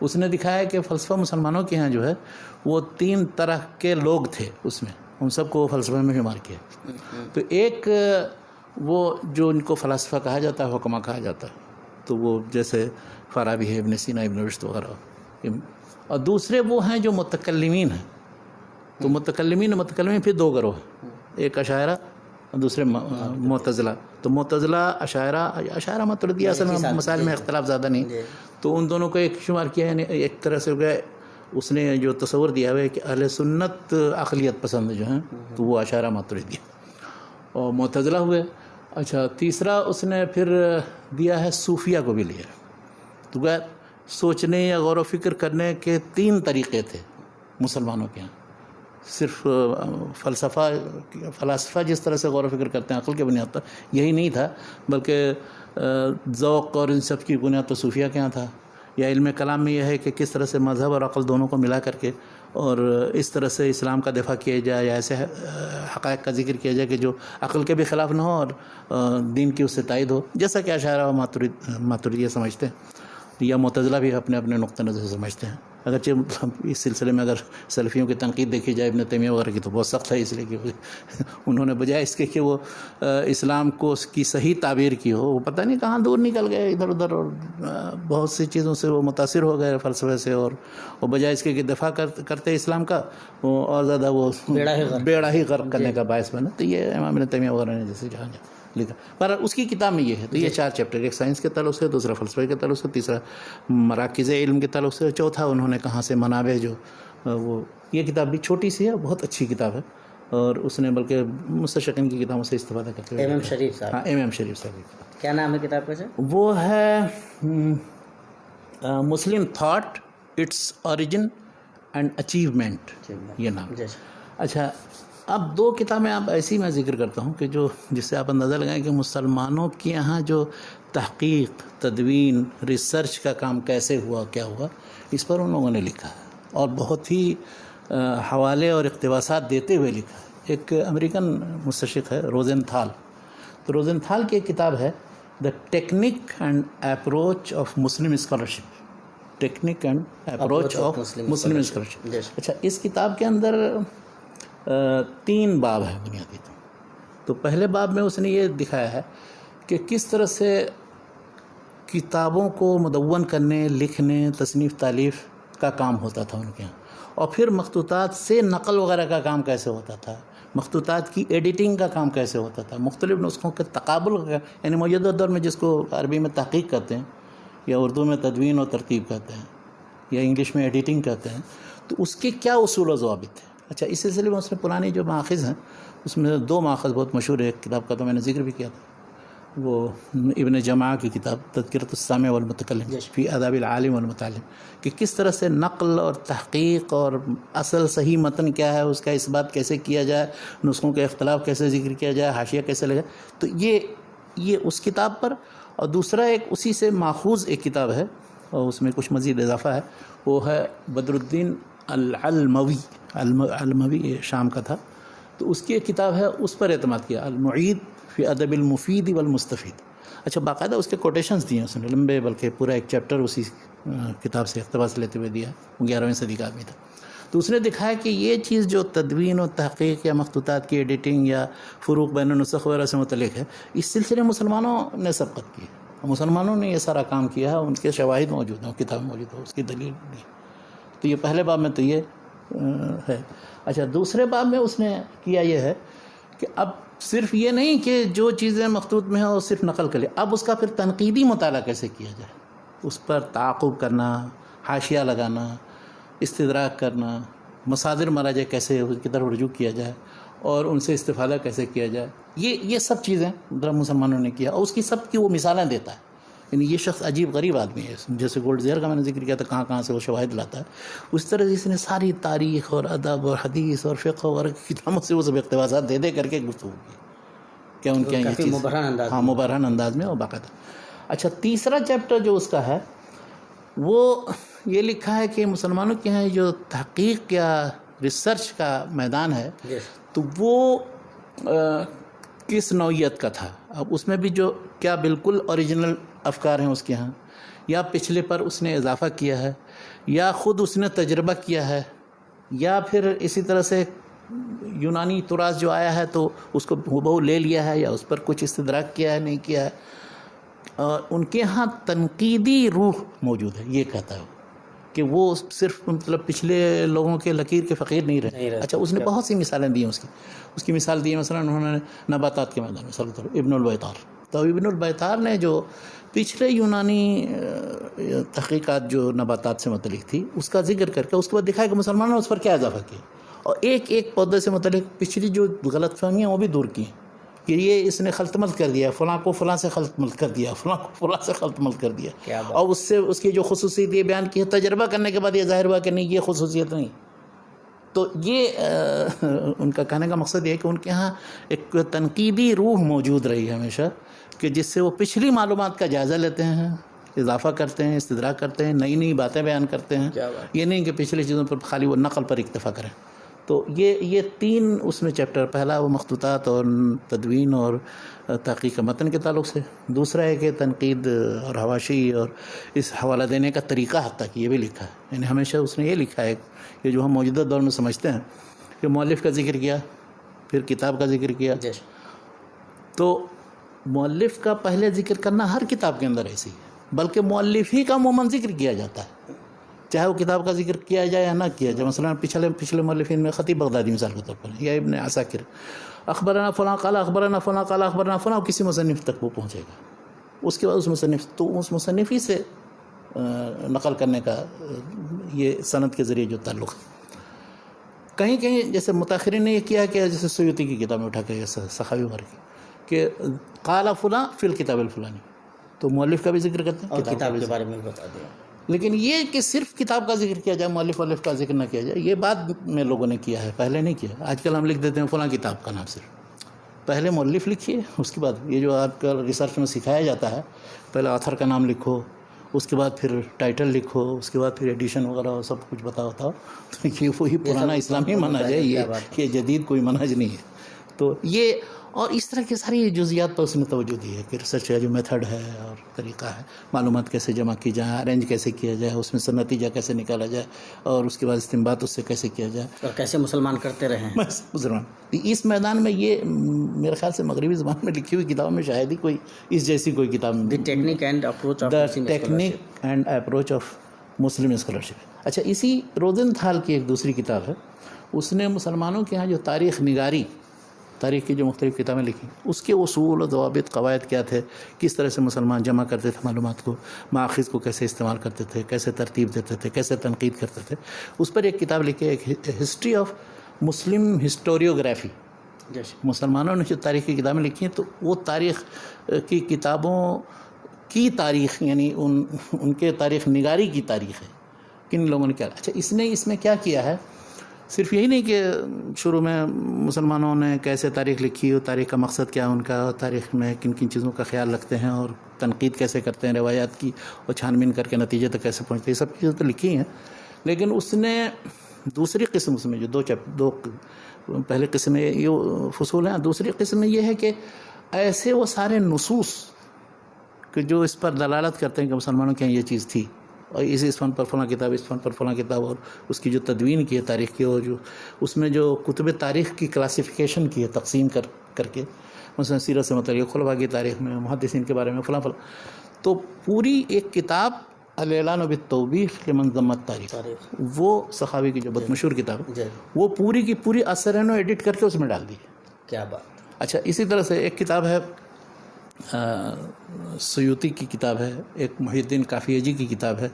اس نے دکھایا کہ فلسفہ مسلمانوں کے ہاں جو ہے وہ 3 طرح کے لوگ تھے، اس میں ان سب کو فلسفہ میں شمار کیا. تو ایک وہ جو ان کو فلاسفہ کہا جاتا ہے، حکماء کہا جاتا ہے، تو وہ جیسے فارابی ہے، ابن سینا، ابن رشد وغیرہ. اور دوسرے وہ ہیں جو متکلمین ہیں. تو متکلمین پھر 2 گروہ ہیں، ایک اشاعرہ اور دوسرے معتزلہ. تو معتزلہ، اشاعرہ ماتریدیہ اصل میں مسائل میں اختلاف زیادہ نہیں، تو ان دونوں کو ایک شمار کیا. یعنی ایک طرح سے ہو گیا، اس نے جو تصور دیا ہے کہ اہل سنت عقلیت پسند جو ہیں تو وہ اشاعرہ ماتریدیہ اور معتزلہ ہوئے. اچھا، تیسرا اس نے پھر دیا ہے صوفیہ کو بھی لیا. تو گیا سوچنے یا غور و فکر کرنے کے 3 طریقے تھے مسلمانوں کے یہاں. صرف فلاسفہ جس طرح سے غور و فکر کرتے ہیں عقل کے بنیاد پر، یہی نہیں تھا، بلکہ ذوق اور ان سب کی بنیاد تو صوفیہ کے یہاں تھا. یا علم کلام میں یہ ہے کہ کس طرح سے مذہب اور عقل دونوں کو ملا کر کے اور اس طرح سے اسلام کا دفاع کیا جائے یا ایسے حقائق کا ذکر کیا جائے کہ جو عقل کے بھی خلاف نہ ہو اور دین کی اس سے تائید ہو، جیسا کہ اشاعرہ و ماتریدیہ سمجھتے ہیں یا معتزلہ بھی اپنے اپنے نقطہ نظر سے سمجھتے ہیں. اگرچہ اس سلسلے میں اگر سلفیوں کی تنقید دیکھی جائے ابن تیمیہ وغیرہ کی تو بہت سخت ہے، اس لیے کہ انہوں نے بجائے اس کے کہ وہ اسلام کو اس کی صحیح تعبیر کی ہو، وہ پتہ نہیں کہاں دور نکل گئے ادھر ادھر، اور بہت سی چیزوں سے وہ متاثر ہو گئے فلسفے سے، اور وہ بجائے اس کے کہ دفاع کرتے اسلام کا وہ اور زیادہ وہ بیڑا ہی غرق کرنے کا باعث بنا. تو یہ امام ابن تیمیہ وغیرہ نے جیسے جہاں لکھا، پر اس کی کتاب میں یہ ہے. تو یہ 4 چیپٹر، ایک سائنس کے تعلق سے، دوسرا فلسفے کے تعلق سے، تیسرا مراکز علم کے تعلق سے، چوتھا انہوں نے کہاں سے منابع جو وہ. یہ کتاب بھی چھوٹی سی ہے، بہت اچھی کتاب ہے، اور اس نے بلکہ مستشرقین کی کتابوں سے استفادہ کرتے ہوئے. امام شریف صاحب. ہاں، امام شریف صاحب کی کتاب. کیا نام ہے کتاب کا سر؟ وہ ہے Muslim thought, its origin and achievement, یہ نام. اچھا، اب 2 کتابیں اب ایسی میں ذکر کرتا ہوں کہ جو جس سے آپ اندازہ لگائیں کہ مسلمانوں کے یہاں جو تحقیق، تدوین، ریسرچ کا کام کیسے ہوا، کیا ہوا، اس پر ان لوگوں نے لکھا ہے، اور بہت ہی حوالے اور اقتباسات دیتے ہوئے لکھا ہے. ایک امریکن مستشرق ہے روزن تھال. تو روزن تھال کی ایک کتاب ہے the technique and approach of Muslim scholarship. Technique and approach of Muslim scholarship. اچھا، اس کتاب کے اندر 3 باب ہیں بنیادی. تو پہلے باب میں اس نے یہ دکھایا ہے کہ کس طرح سے کتابوں کو مدون کرنے، لکھنے، تصنیف تالیف کا کام ہوتا تھا ان کے یہاں، اور پھر مخطوطات سے نقل وغیرہ کا کام کیسے ہوتا تھا، مخطوطات کی ایڈیٹنگ کا کام کیسے ہوتا تھا، مختلف نسخوں کے تقابل کا، یعنی موجودہ دور میں جس کو عربی میں تحقیق کہتے ہیں، یا اردو میں تدوین و ترتیب کہتے ہیں، یا انگلش میں ایڈیٹنگ کہتے ہیں. تو اس کے کیا اصول و ضوابط ہیں. اچھا، اس سلسلے میں اس نے پرانی جو ماخذ ہیں اس میں 2 ماخذ بہت مشہور ہے. ایک کتاب کا تو میں نے ذکر بھی کیا تھا، وہ ابن جماعہ کی کتاب تذکرۃ السامع والمتکلم فی آداب العالم والمتعلم، کہ کس طرح سے نقل اور تحقیق اور اصل صحیح متن کیا ہے، اس کا اثبات کیسے کیا جائے، نسخوں کے اختلاف کیسے ذکر کیا جائے، حاشیہ کیسے لگے. تو یہ اس کتاب پر. اور دوسرا ایک اسی سے ماخوذ ایک کتاب ہے، اور اس میں کچھ مزید اضافہ ہے، وہ ہے بدر الدین العلموی. علموی یہ شام کا تھا. تو اس کی ایک کتاب ہے، اس پر اعتماد کیا، المعید فی ادب المفید والمستفید. اچھا، باقاعدہ اس کے کوٹیشنز دیے اس نے لمبے، بلکہ پورا ایک چیپٹر اسی کتاب سے اقتباس لیتے ہوئے دیا. وہ 11ویں صدی کا آدمی تھا. تو اس نے دکھایا کہ یہ چیز جو تدوین و تحقیق یا مخطوطات کی ایڈیٹنگ یا فروق بین النسخ وغیرہ سے متعلق ہے، اس سلسلے مسلمانوں نے سبقت کی، مسلمانوں نے یہ سارا کام کیا ہے. ان کے شواہد موجود ہیں، کتاب موجود ہے، اس کی دلیل بھی. تو یہ پہلے باب میں تو یہ ہے. اچھا، دوسرے باب میں اس نے کیا یہ ہے کہ اب صرف یہ نہیں کہ جو چیزیں مخطوط میں ہیں وہ صرف نقل کر لیں، اب اس کا پھر تنقیدی مطالعہ کیسے کیا جائے، اس پر تعاقب کرنا، حاشیہ لگانا، استدراک کرنا، مصادر مراجع کیسے اس کی طرف رجوع کیا جائے، اور ان سے استفادہ کیسے کیا جائے. یہ سب چیزیں مسلمانوں نے کیا، اور اس کی سب کی وہ مثالیں دیتا ہے. یعنی یہ شخص عجیب غریب آدمی ہے. جیسے گولڈ زیئر کا میں نے ذکر کیا تھا، کہاں کہاں سے وہ شواہد لاتا ہے، اس طرح سے اس نے ساری تاریخ اور ادب اور حدیث اور فقہ وغیرہ کی کتابوں سے وہ سب اقتباسات دے کر کے گفتگو کی. کیا ان کے یہ چیز مبرہن انداز میں اور باقاعدہ. اچھا، تیسرا چیپٹر جو اس کا ہے وہ یہ لکھا ہے کہ مسلمانوں کے یہاں جو تحقیق یا ریسرچ کا میدان ہے تو وہ کس نوعیت کا تھا. اب اس میں بھی جو کیا بالکل اوریجنل افکار ہیں اس کے ہاں، یا پچھلے پر اس نے اضافہ کیا ہے، یا خود اس نے تجربہ کیا ہے، یا پھر اسی طرح سے یونانی تراث جو آیا ہے تو اس کو ہو لے لیا ہے، یا اس پر کچھ استدراک کیا ہے، نہیں کیا ہے. ان کے ہاں تنقیدی روح موجود ہے. یہ کہتا ہے کہ وہ صرف مطلب پچھلے لوگوں کے لکیر کے فقیر نہیں رہے. اچھا، اس نے بہت سی مثالیں دی ہیں. اس کی مثال دی مثلا انہوں نے نباتات کے میدان میں ابن البیطار. تو ابن البیطار نے جو پچھلے یونانی تحقیقات جو نباتات سے متعلق تھی اس کا ذکر کر کے اس کے بعد دکھایا کہ مسلمانوں نے اس پر کیا اضافہ کیا، اور ایک ایک پودے سے متعلق پچھلی جو غلط فہمیاں وہ بھی دور کی کہ یہ اس نے خلط ملط کر دیا، فلاں کو فلاں سے خلط ملط کر دیا، فلاں کو فلاں سے خلط ملط کر دیا، اور اس سے اس کی جو خصوصیت یہ بیان کی ہے، تجربہ کرنے کے بعد یہ ظاہر ہوا کہ نہیں، یہ خصوصیت نہیں. تو یہ ان کا کہنے کا مقصد یہ ہے کہ ان کے ہاں ایک تنقیدی روح موجود رہی ہے ہمیشہ، کہ جس سے وہ پچھلی معلومات کا جائزہ لیتے ہیں اضافہ کرتے ہیں، استدراک کرتے ہیں، نئی نئی باتیں بیان کرتے ہیں. یہ نہیں کہ پچھلی چیزوں پر خالی وہ نقل پر اکتفا کریں. تو یہ 3 اس میں چیپٹر، پہلا وہ مخطوطات اور تدوین اور تحقیق متن کے تعلق سے، دوسرا ہے کہ تنقید اور حواشی اور اس حوالہ دینے کا طریقہ حتیٰ کہ یہ بھی لکھا ہے. یعنی ہمیشہ اس نے یہ لکھا ہے کہ جو ہم موجودہ دور میں سمجھتے ہیں کہ مؤلف کا ذکر کیا، پھر کتاب کا ذکر کیا. تو مؤلف کا پہلے ذکر کرنا ہر کتاب کے اندر ایسی ہے، بلکہ مؤلف ہی کا عموماً ذکر کیا جاتا ہے، چاہے وہ کتاب کا ذکر کیا جائے یا نہ کیا جائے. مثلا پچھلے مؤلفین میں خطیب بغدادی مثال کے طور پر، یا ابن عساکر، اخبرنا فلاں قال اخبرنا فلاں قال اخبرنا فلاں، کسی مصنف تک وہ پہنچے گا. اس کے بعد اس مصنف ہی سے نقل کرنے کا یہ سند کے ذریعے جو تعلق ہے. کہیں کہیں جیسے متاخرین نے یہ کیا کہ جیسے سیوطی کی کتاب میں اٹھا کے سخاوی وغیرہ کی کہ قال فلاں فی الکتاب الفلانی، تو مؤلف کا بھی ذکر کرتے ہیں اور کتاب کے بارے میں بتا دیں. لیکن یہ کہ صرف کتاب کا ذکر کیا جائے، مؤلف کا ذکر نہ کیا جائے، یہ بعد میں لوگوں نے کیا ہے، پہلے نہیں کیا. آج کل ہم لکھ دیتے ہیں فلاں کتاب کا نام، صرف پہلے مؤلف لکھیے، اس کے بعد یہ جو آپ کا ریسرچ میں سکھایا جاتا ہے، پہلے آتھر کا نام لکھو، اس کے بعد پھر ٹائٹل لکھو، اس کے بعد پھر ایڈیشن وغیرہ سب کچھ بتاؤ. تو یہ وہی پرانا اسلامی منہج ہے، یہ جدید کوئی منہج نہیں ہے. تو یہ اور اس طرح کی ساری جزیات پر اس نے توجہ دی ہے کہ ریسرچ کا جو میتھڈ ہے اور طریقہ ہے، معلومات کیسے جمع کی جائیں، ارینج کیسے کیا جائے، اس میں سے نتیجہ کیسے نکالا جائے، اور اس کے بعد استنباط اس سے کیسے کیا جائے، اور کیسے مسلمان کرتے رہے ہیں. مسلمان اس میدان میں یہ میرے خیال سے مغربی زبان میں لکھی ہوئی کتابوں میں شاید ہی کوئی اس جیسی کوئی کتاب the technique and approach of Muslim scholarship. اچھا، اسی روزنتھال کی ایک دوسری کتاب ہے، اس نے مسلمانوں کے ہاں جو تاریخ نگاری، تاریخ کی جو مختلف کتابیں لکھی، اس کے اصول و ضوابط، قواعد کیا تھے، کس طرح سے مسلمان جمع کرتے تھے معلومات کو، ماخذ کو کیسے استعمال کرتے تھے، کیسے ترتیب دیتے تھے، کیسے تنقید کرتے تھے، اس پر ایک کتاب لکھی ہے، ایک ہسٹری آف مسلم ہسٹوریوگرافی. مسلمانوں نے جو تاریخ کی کتابیں لکھی ہیں، تو وہ تاریخ کی کتابوں کی تاریخ، یعنی ان کے تاریخ نگاری کی تاریخ ہے، کن لوگوں نے کیا. اچھا، اس میں کیا کیا ہے، صرف یہی نہیں کہ شروع میں مسلمانوں نے کیسے تاریخ لکھی، اور تاریخ کا مقصد کیا ان کا، اور تاریخ میں کن کن چیزوں کا خیال رکھتے ہیں، اور تنقید کیسے کرتے ہیں روایات کی، اور چھان بین کر کے نتیجے تک کیسے پہنچتے ہیں، یہ سب چیزیں تو لکھی ہیں. لیکن اس نے دوسری قسم، اس میں جو دو پہلے قسم میں یہ فصول ہیں، دوسری قسم میں یہ ہے کہ ایسے وہ سارے نصوص کہ جو اس پر دلالت کرتے ہیں کہ مسلمانوں کے یہاں یہ چیز تھی، اور اس فن پر فلاں کتاب، اس فن پر فلاں کتاب، اور اس کی جو تدوین کی ہے تاریخ کی، اور جو اس میں جو کتب تاریخ کی کلاسیفیکیشن کی ہے تقسیم کر کے، مثلا سیرت سے متعلق، خلفاء کی تاریخ میں، محدثین کے بارے میں فلاں، تو پوری ایک کتاب الاعلان بالتوبیخ لمن ذم التاریخ، وہ سخاوی کی جو بہت مشہور کتاب ہے، وہ پوری کی پوری اثر نو ایڈٹ کر کے اس میں ڈال دی. کیا بات. اچھا، اسی طرح سے ایک کتاب ہے سیوطی کی کتاب ہے، ایک محی الدین کافیجی کی کتاب ہے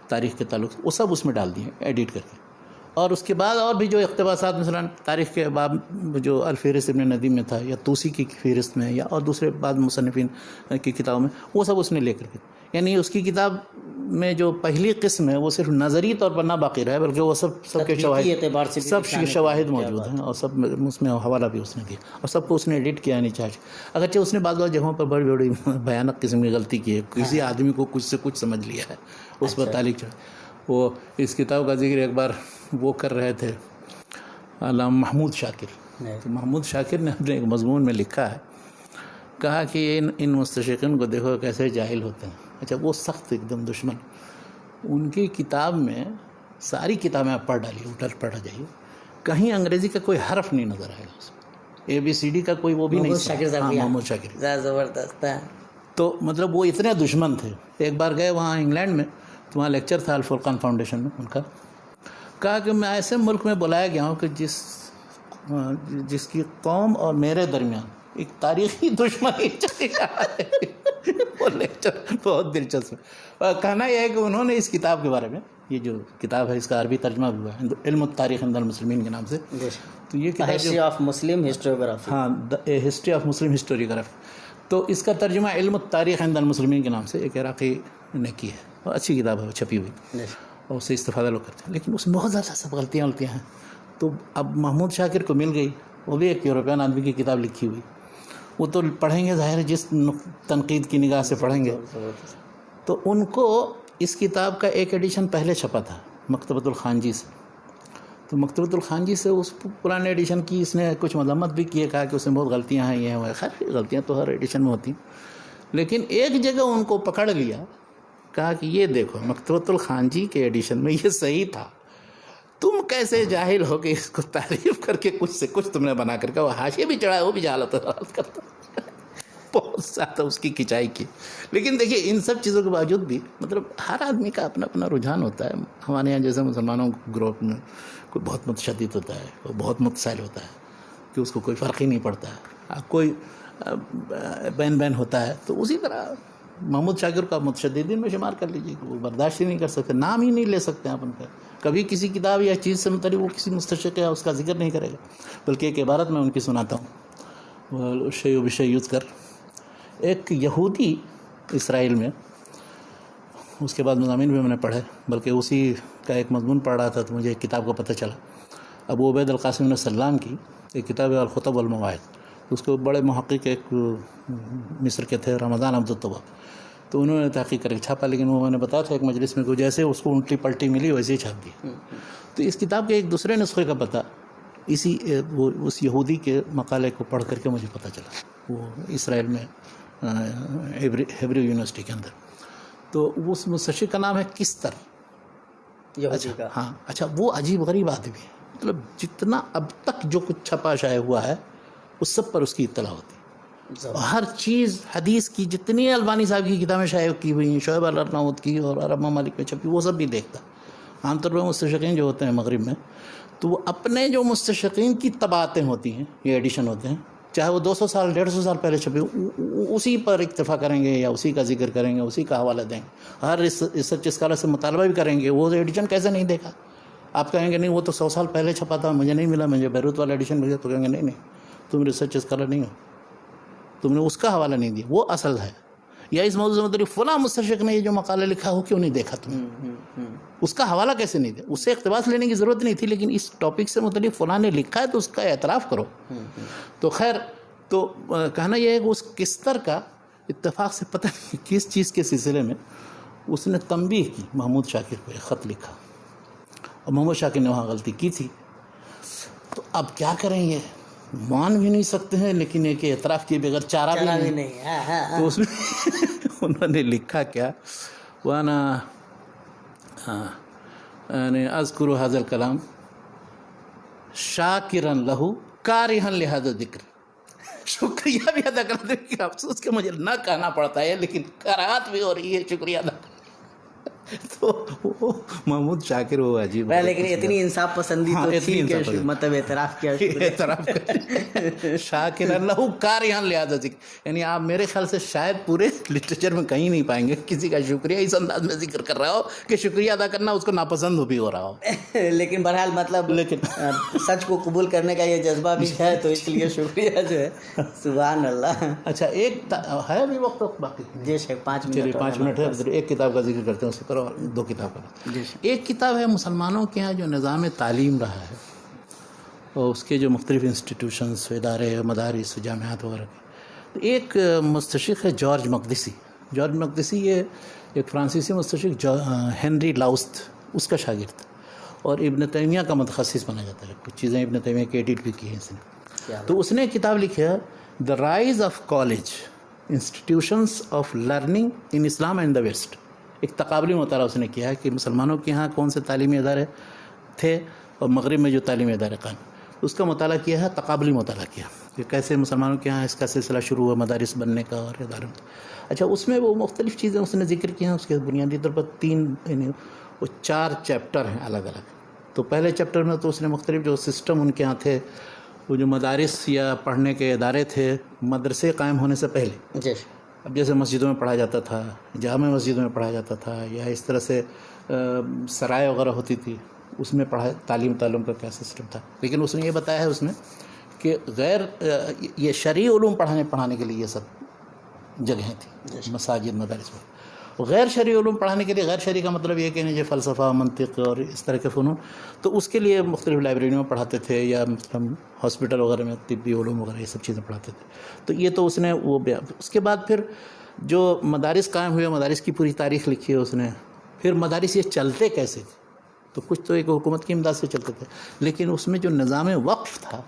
تاریخ کے تعلق سے، وہ سب اس میں ڈال دیے ایڈٹ کر کے. اور اس کے بعد اور بھی جو اقتباسات، مثلا تاریخ کے باب جو الفہرست ابن ندیم میں تھا، یا توسی کی فہرست میں، یا اور دوسرے بعض مصنفین کی کتابوں میں، وہ سب اس نے لے کر کے، یعنی اس کی کتاب میں جو پہلی قسم ہے وہ صرف نظری طور پر نہ باقی رہا ہے، بلکہ وہ سب کے شواہد موجود ہیں، اور سب اس میں حوالہ بھی اس نے دیا، اور سب کو اس نے ایڈٹ کیا نہیں چاہیے. اگرچہ اس نے بعض جگہوں پر بڑی بڑی بھیانک قسم کی غلطی کی ہے، کسی آدمی کو کچھ سے کچھ سمجھ لیا ہے اس پر تعلیق چڑھا. وہ اس کتاب کا ذکر ایک بار وہ کر رہے تھے علامہ محمود شاکر، تو محمود شاکر نے اپنے ایک مضمون میں لکھا ہے، کہا کہ ان مستشرقین کو دیکھو کیسے جاہل ہوتے ہیں. اچھا، وہ سخت ایک دم دشمن، ان کی کتاب میں ساری کتابیں آپ پڑھ ڈالیے، اٹھل پڑھا جائیے، کہیں انگریزی کا کوئی حرف نہیں نظر آئے گا اس میں، ABCD کا کوئی وہ بھی نہیں. محمود شاکر زبردست ہے. تو مطلب وہ اتنے دشمن تھے. ایک بار گئے وہاں انگلینڈ میں، تو وہاں لیکچر تھا الفرقان فاؤنڈیشن میں ان کا، کہا کہ میں ایسے ملک میں بلایا گیا ہوں کہ جس کی قوم اور میرے درمیان ایک تاریخی دشمنی چلی رہا ہے. وہ لیکچر بہت دلچسپ ہے. کہنا یہ ہے کہ انہوں نے اس کتاب کے بارے میں، یہ جو کتاب ہے اس کا عربی ترجمہ بھی ہوا ہے، علم التاریخ عند المسلمین کے نام سے، تو یہ کتاب ہسٹری آف مسلم ہسٹوریوگرافی، ہاں، ہسٹری آف مسلم ہسٹوریوگرافی، تو اس کا ترجمہ علم التاریخ عند المسلمین کے نام سے ایک عراقی نے کی ہے، اور اچھی کتاب ہے، وہ چھپی ہوئی، اور اس سے استفادہ لوگ کرتے ہیں. لیکن اس میں بہت زیادہ سب غلطیاں ہیں. تو اب محمود شاکر کو مل گئی، وہ بھی ایک یورپین آدمی کی کتاب لکھی ہوئی، وہ تو پڑھیں گے ظاہر ہے جس تنقید کی نگاہ سے پڑھیں گے، تو ان کو اس کتاب کا ایک ایڈیشن پہلے چھپا تھا مکتبۃ الخانجی سے، تو مکتبۃ الخانجی سے اس پرانے ایڈیشن کی اس نے کچھ مذمت بھی کی ہے، کہا کہ اس میں بہت غلطیاں ہیں، یہ ہیں، خیر غلطیاں تو ہر ایڈیشن میں ہوتی ہیں، لیکن ایک جگہ ان کو پکڑ لیا، کہا کہ یہ دیکھو مکتبۃ الخانجی کے ایڈیشن میں یہ صحیح تھا، تم کیسے جاہل ہو کہ اس کو تعریف کر کے کچھ سے کچھ تم نے بنا کر کے، وہ حاشیے بھی چڑھا، وہ بھی جہالت کرتا، بہت زیادہ اس کی کھچائی کی۔ لیکن دیکھیے ان سب چیزوں کے باوجود بھی مطلب ہر آدمی کا اپنا اپنا رجحان ہوتا ہے۔ ہمارے یہاں جیسے مسلمانوں گروپ میں کوئی بہت متشدد ہوتا ہے، کوئی بہت متسائل ہوتا ہے کہ اس کو کوئی فرق ہی نہیں پڑتا ہے، کوئی بین ہوتا ہے، تو اسی طرح محمود شاکر کا متشددین میں شمار کر لیجیے کہ وہ برداشت ہی نہیں کر سکتے، نام ہی نہیں لے سکتے ہیں اپن کا، کبھی کسی کتاب یا چیز سے متعلق وہ کسی مستشرق یا اس کا ذکر نہیں کرے گا، بلکہ ایک عبارت میں ان کی سناتا ہوں، شیء بشیء یذکر۔ ایک یہودی اسرائیل میں، اس کے بعد مضامین بھی میں نے پڑھے، بلکہ اسی کا ایک مضمون پڑھ رہا تھا تو مجھے ایک کتاب کا پتہ چلا، ابو عبید القاسم بن سلام کی ایک کتاب ہے الخطب والمواعظ، اس کو بڑے محقق ایک مصر کے تھے رمضان عبد الطواب، تو انہوں نے تحقیق کر کے چھاپا، لیکن وہ میں نے بتایا تھا ایک مجلس میں کہ جیسے اس کو الٹی پلٹی ملی ویسے ہی چھاپ دی۔ تو اس کتاب کے ایک دوسرے نسخے کا پتہ اس یہودی کے مقالے کو پڑھ کر کے مجھے پتہ چلا، وہ اسرائیل میں ہیبریو یونیورسٹی کے اندر، تو اس مستشرق کا نام ہے کستر یہودی کا۔ ہاں اچھا، وہ عجیب غریب آدمی ہے، مطلب جتنا اب تک جو کچھ چھپا شائع ہوا ہے اس سب پر اس کی اطلاع ہوتی ہے، ہر چیز حدیث کی جتنی البانی صاحب کی کتابیں شائع کی ہوئی ہیں، شعیب الارناؤط کی اور عرب ممالک میں چھپی، وہ سب بھی دیکھتا۔ عام طور پر مستشرقین جو ہوتے ہیں مغرب میں، تو وہ اپنے جو مستشرقین کی طباعتیں ہوتی ہیں، یہ ایڈیشن ہوتے ہیں، چاہے وہ 200 سال 150 سال پہلے چھپے، اسی پر اکتفا کریں گے یا اسی کا ذکر کریں گے، اسی کا حوالہ دیں گے، ہر ریسرچ اسکالر سے مطالبہ بھی کریں گے وہ ایڈیشن کیسے نہیں دیکھا، آپ کہیں گے نہیں وہ تو 100 سال پہلے چھپا تھا، مجھے نہیں ملا، مجھے بیروت والا ایڈیشن ملا، تو کہیں گے نہیں تم ریسرچ اسکالر نہیں ہو، تم نے اس کا حوالہ نہیں دیا، وہ اصل ہے، یا اس موضوع سے متعلق فلاں مستشرق نے یہ جو مقالہ لکھا ہو کیوں نہیں دیکھا تم نے، اس کا حوالہ کیسے نہیں دیا، اس سے اقتباس لینے کی ضرورت نہیں تھی، لیکن اس ٹاپک سے متعلق فلاں نے لکھا ہے تو اس کا اعتراف کرو۔ تو خیر، تو کہنا یہ ہے کہ اس کستر کا اتفاق سے پتہ نہیں کس چیز کے سلسلے میں اس نے تنبیہ کی محمود شاکر کو، ایک خط لکھا، اور محمود شاکر نے وہاں غلطی کی تھی، تو اب کیا کریں، یہ مان بھی نہیں سکتے ہیں، لیکن ایک اعتراف کیے بغیر چارہ بھی نہیں، تو اس میں انہوں نے لکھا کیا، وانا اذکر ھذا الکلام شاکرا لہ کارہا لہذا الذکر، شکریہ بھی ادا کرتے ہیں کہ افسوس کہ مجھے نہ کہنا پڑتا ہے، لیکن کراہت بھی ہو رہی ہے شکریہ ادا۔ تو وہ محمود شاکر وہ عجیب، لیکن اتنی انصاف پسندی تو تھی کہ مطلب اعتراف کیا، اعتراف شاکر اللہ کارہا لہذا ذکر، یعنی آپ میرے خیال سے شاید پورے لٹریچر میں کہیں نہیں پائیں گے کسی کا شکریہ اس انداز میں ذکر کر رہا ہو کہ شکریہ ادا کرنا اس کو ناپسند بھی ہو رہا ہو، لیکن بہرحال مطلب سچ کو قبول کرنے کا یہ جذبہ بھی ہے، تو اس لیے شکریہ جو ہے، سبحان اللہ۔ اچھا، ایک ہے ابھی وقت باقی؟ جی شیخ، 5 منٹ ہے، ایک کتاب کا ذکر کرتے ہیں، اس سے کرو 2 کتاب کا۔ ایک کتاب ہے مسلمانوں کے ہاں جو نظام تعلیم رہا ہے، اور اس کے جو مختلف انسٹیٹیوشنز، ادارے، مدارس، جامعات وغیرہ کے، ایک مستشرق ہے جارج مقدسی۔ جارج مقدسی یہ ایک فرانسیسی مستشرق ہنری لاؤست، اس کا شاگرد، اور ابن تیمیہ کا متخصص بنا جاتا ہے، کچھ چیزیں ابن تیمیہ کی ایڈٹ بھی کی ہیں اس نے۔ تو اس نے کتاب لکھی ہے the rise of college institutions of learning in Islam and the west, ایک تقابلی مطالعہ اس نے کیا ہے کہ مسلمانوں کے ہاں کون سے تعلیمی ادارے تھے اور مغرب میں جو تعلیمی ادارے قائم، اس کا مطالعہ کیا ہے، تقابلی مطالعہ کیا کہ کیسے مسلمانوں کے ہاں اس کا سلسلہ شروع ہوا مدارس بننے کا اور اداروں۔ اچھا، اس میں وہ مختلف چیزیں اس نے ذکر کی ہیں، اس کے بنیادی طور پر 4 چیپٹر ہیں الگ الگ۔ تو پہلے چیپٹر میں تو اس نے مختلف جو سسٹم ان کے ہاں تھے، وہ جو مدارس یا پڑھنے کے ادارے تھے مدرسے قائم ہونے سے پہلے، جی، اب جیسے مسجدوں میں پڑھا جاتا تھا، جامع مسجدوں میں پڑھا جاتا تھا، یا اس طرح سے سرائے وغیرہ ہوتی تھی، اس میں تعلیم کا کیا سسٹم تھا، لیکن اس نے یہ بتایا ہے اس میں کہ غیر یہ شرعی علوم پڑھانے کے لیے یہ سب جگہیں تھیں، مساجد، مدارس میں۔ غیر شرعی علوم پڑھانے کے لیے، غیر شرعی کا مطلب یہ کہ جو فلسفہ، منطق اور اس طرح کے فنون، تو اس کے لیے مختلف لائبریریوں میں پڑھاتے تھے، یا مطلب ہاسپٹل وغیرہ میں طبی علوم وغیرہ یہ سب چیزیں پڑھاتے تھے۔ تو یہ تو اس نے وہ اس کے بعد پھر جو مدارس قائم ہوئے، مدارس کی پوری تاریخ لکھی ہے اس نے. پھر مدارس یہ چلتے کیسے تھے، تو کچھ تو ایک حکومت کی امداد سے چلتے تھے، لیکن اس میں جو نظام وقف تھا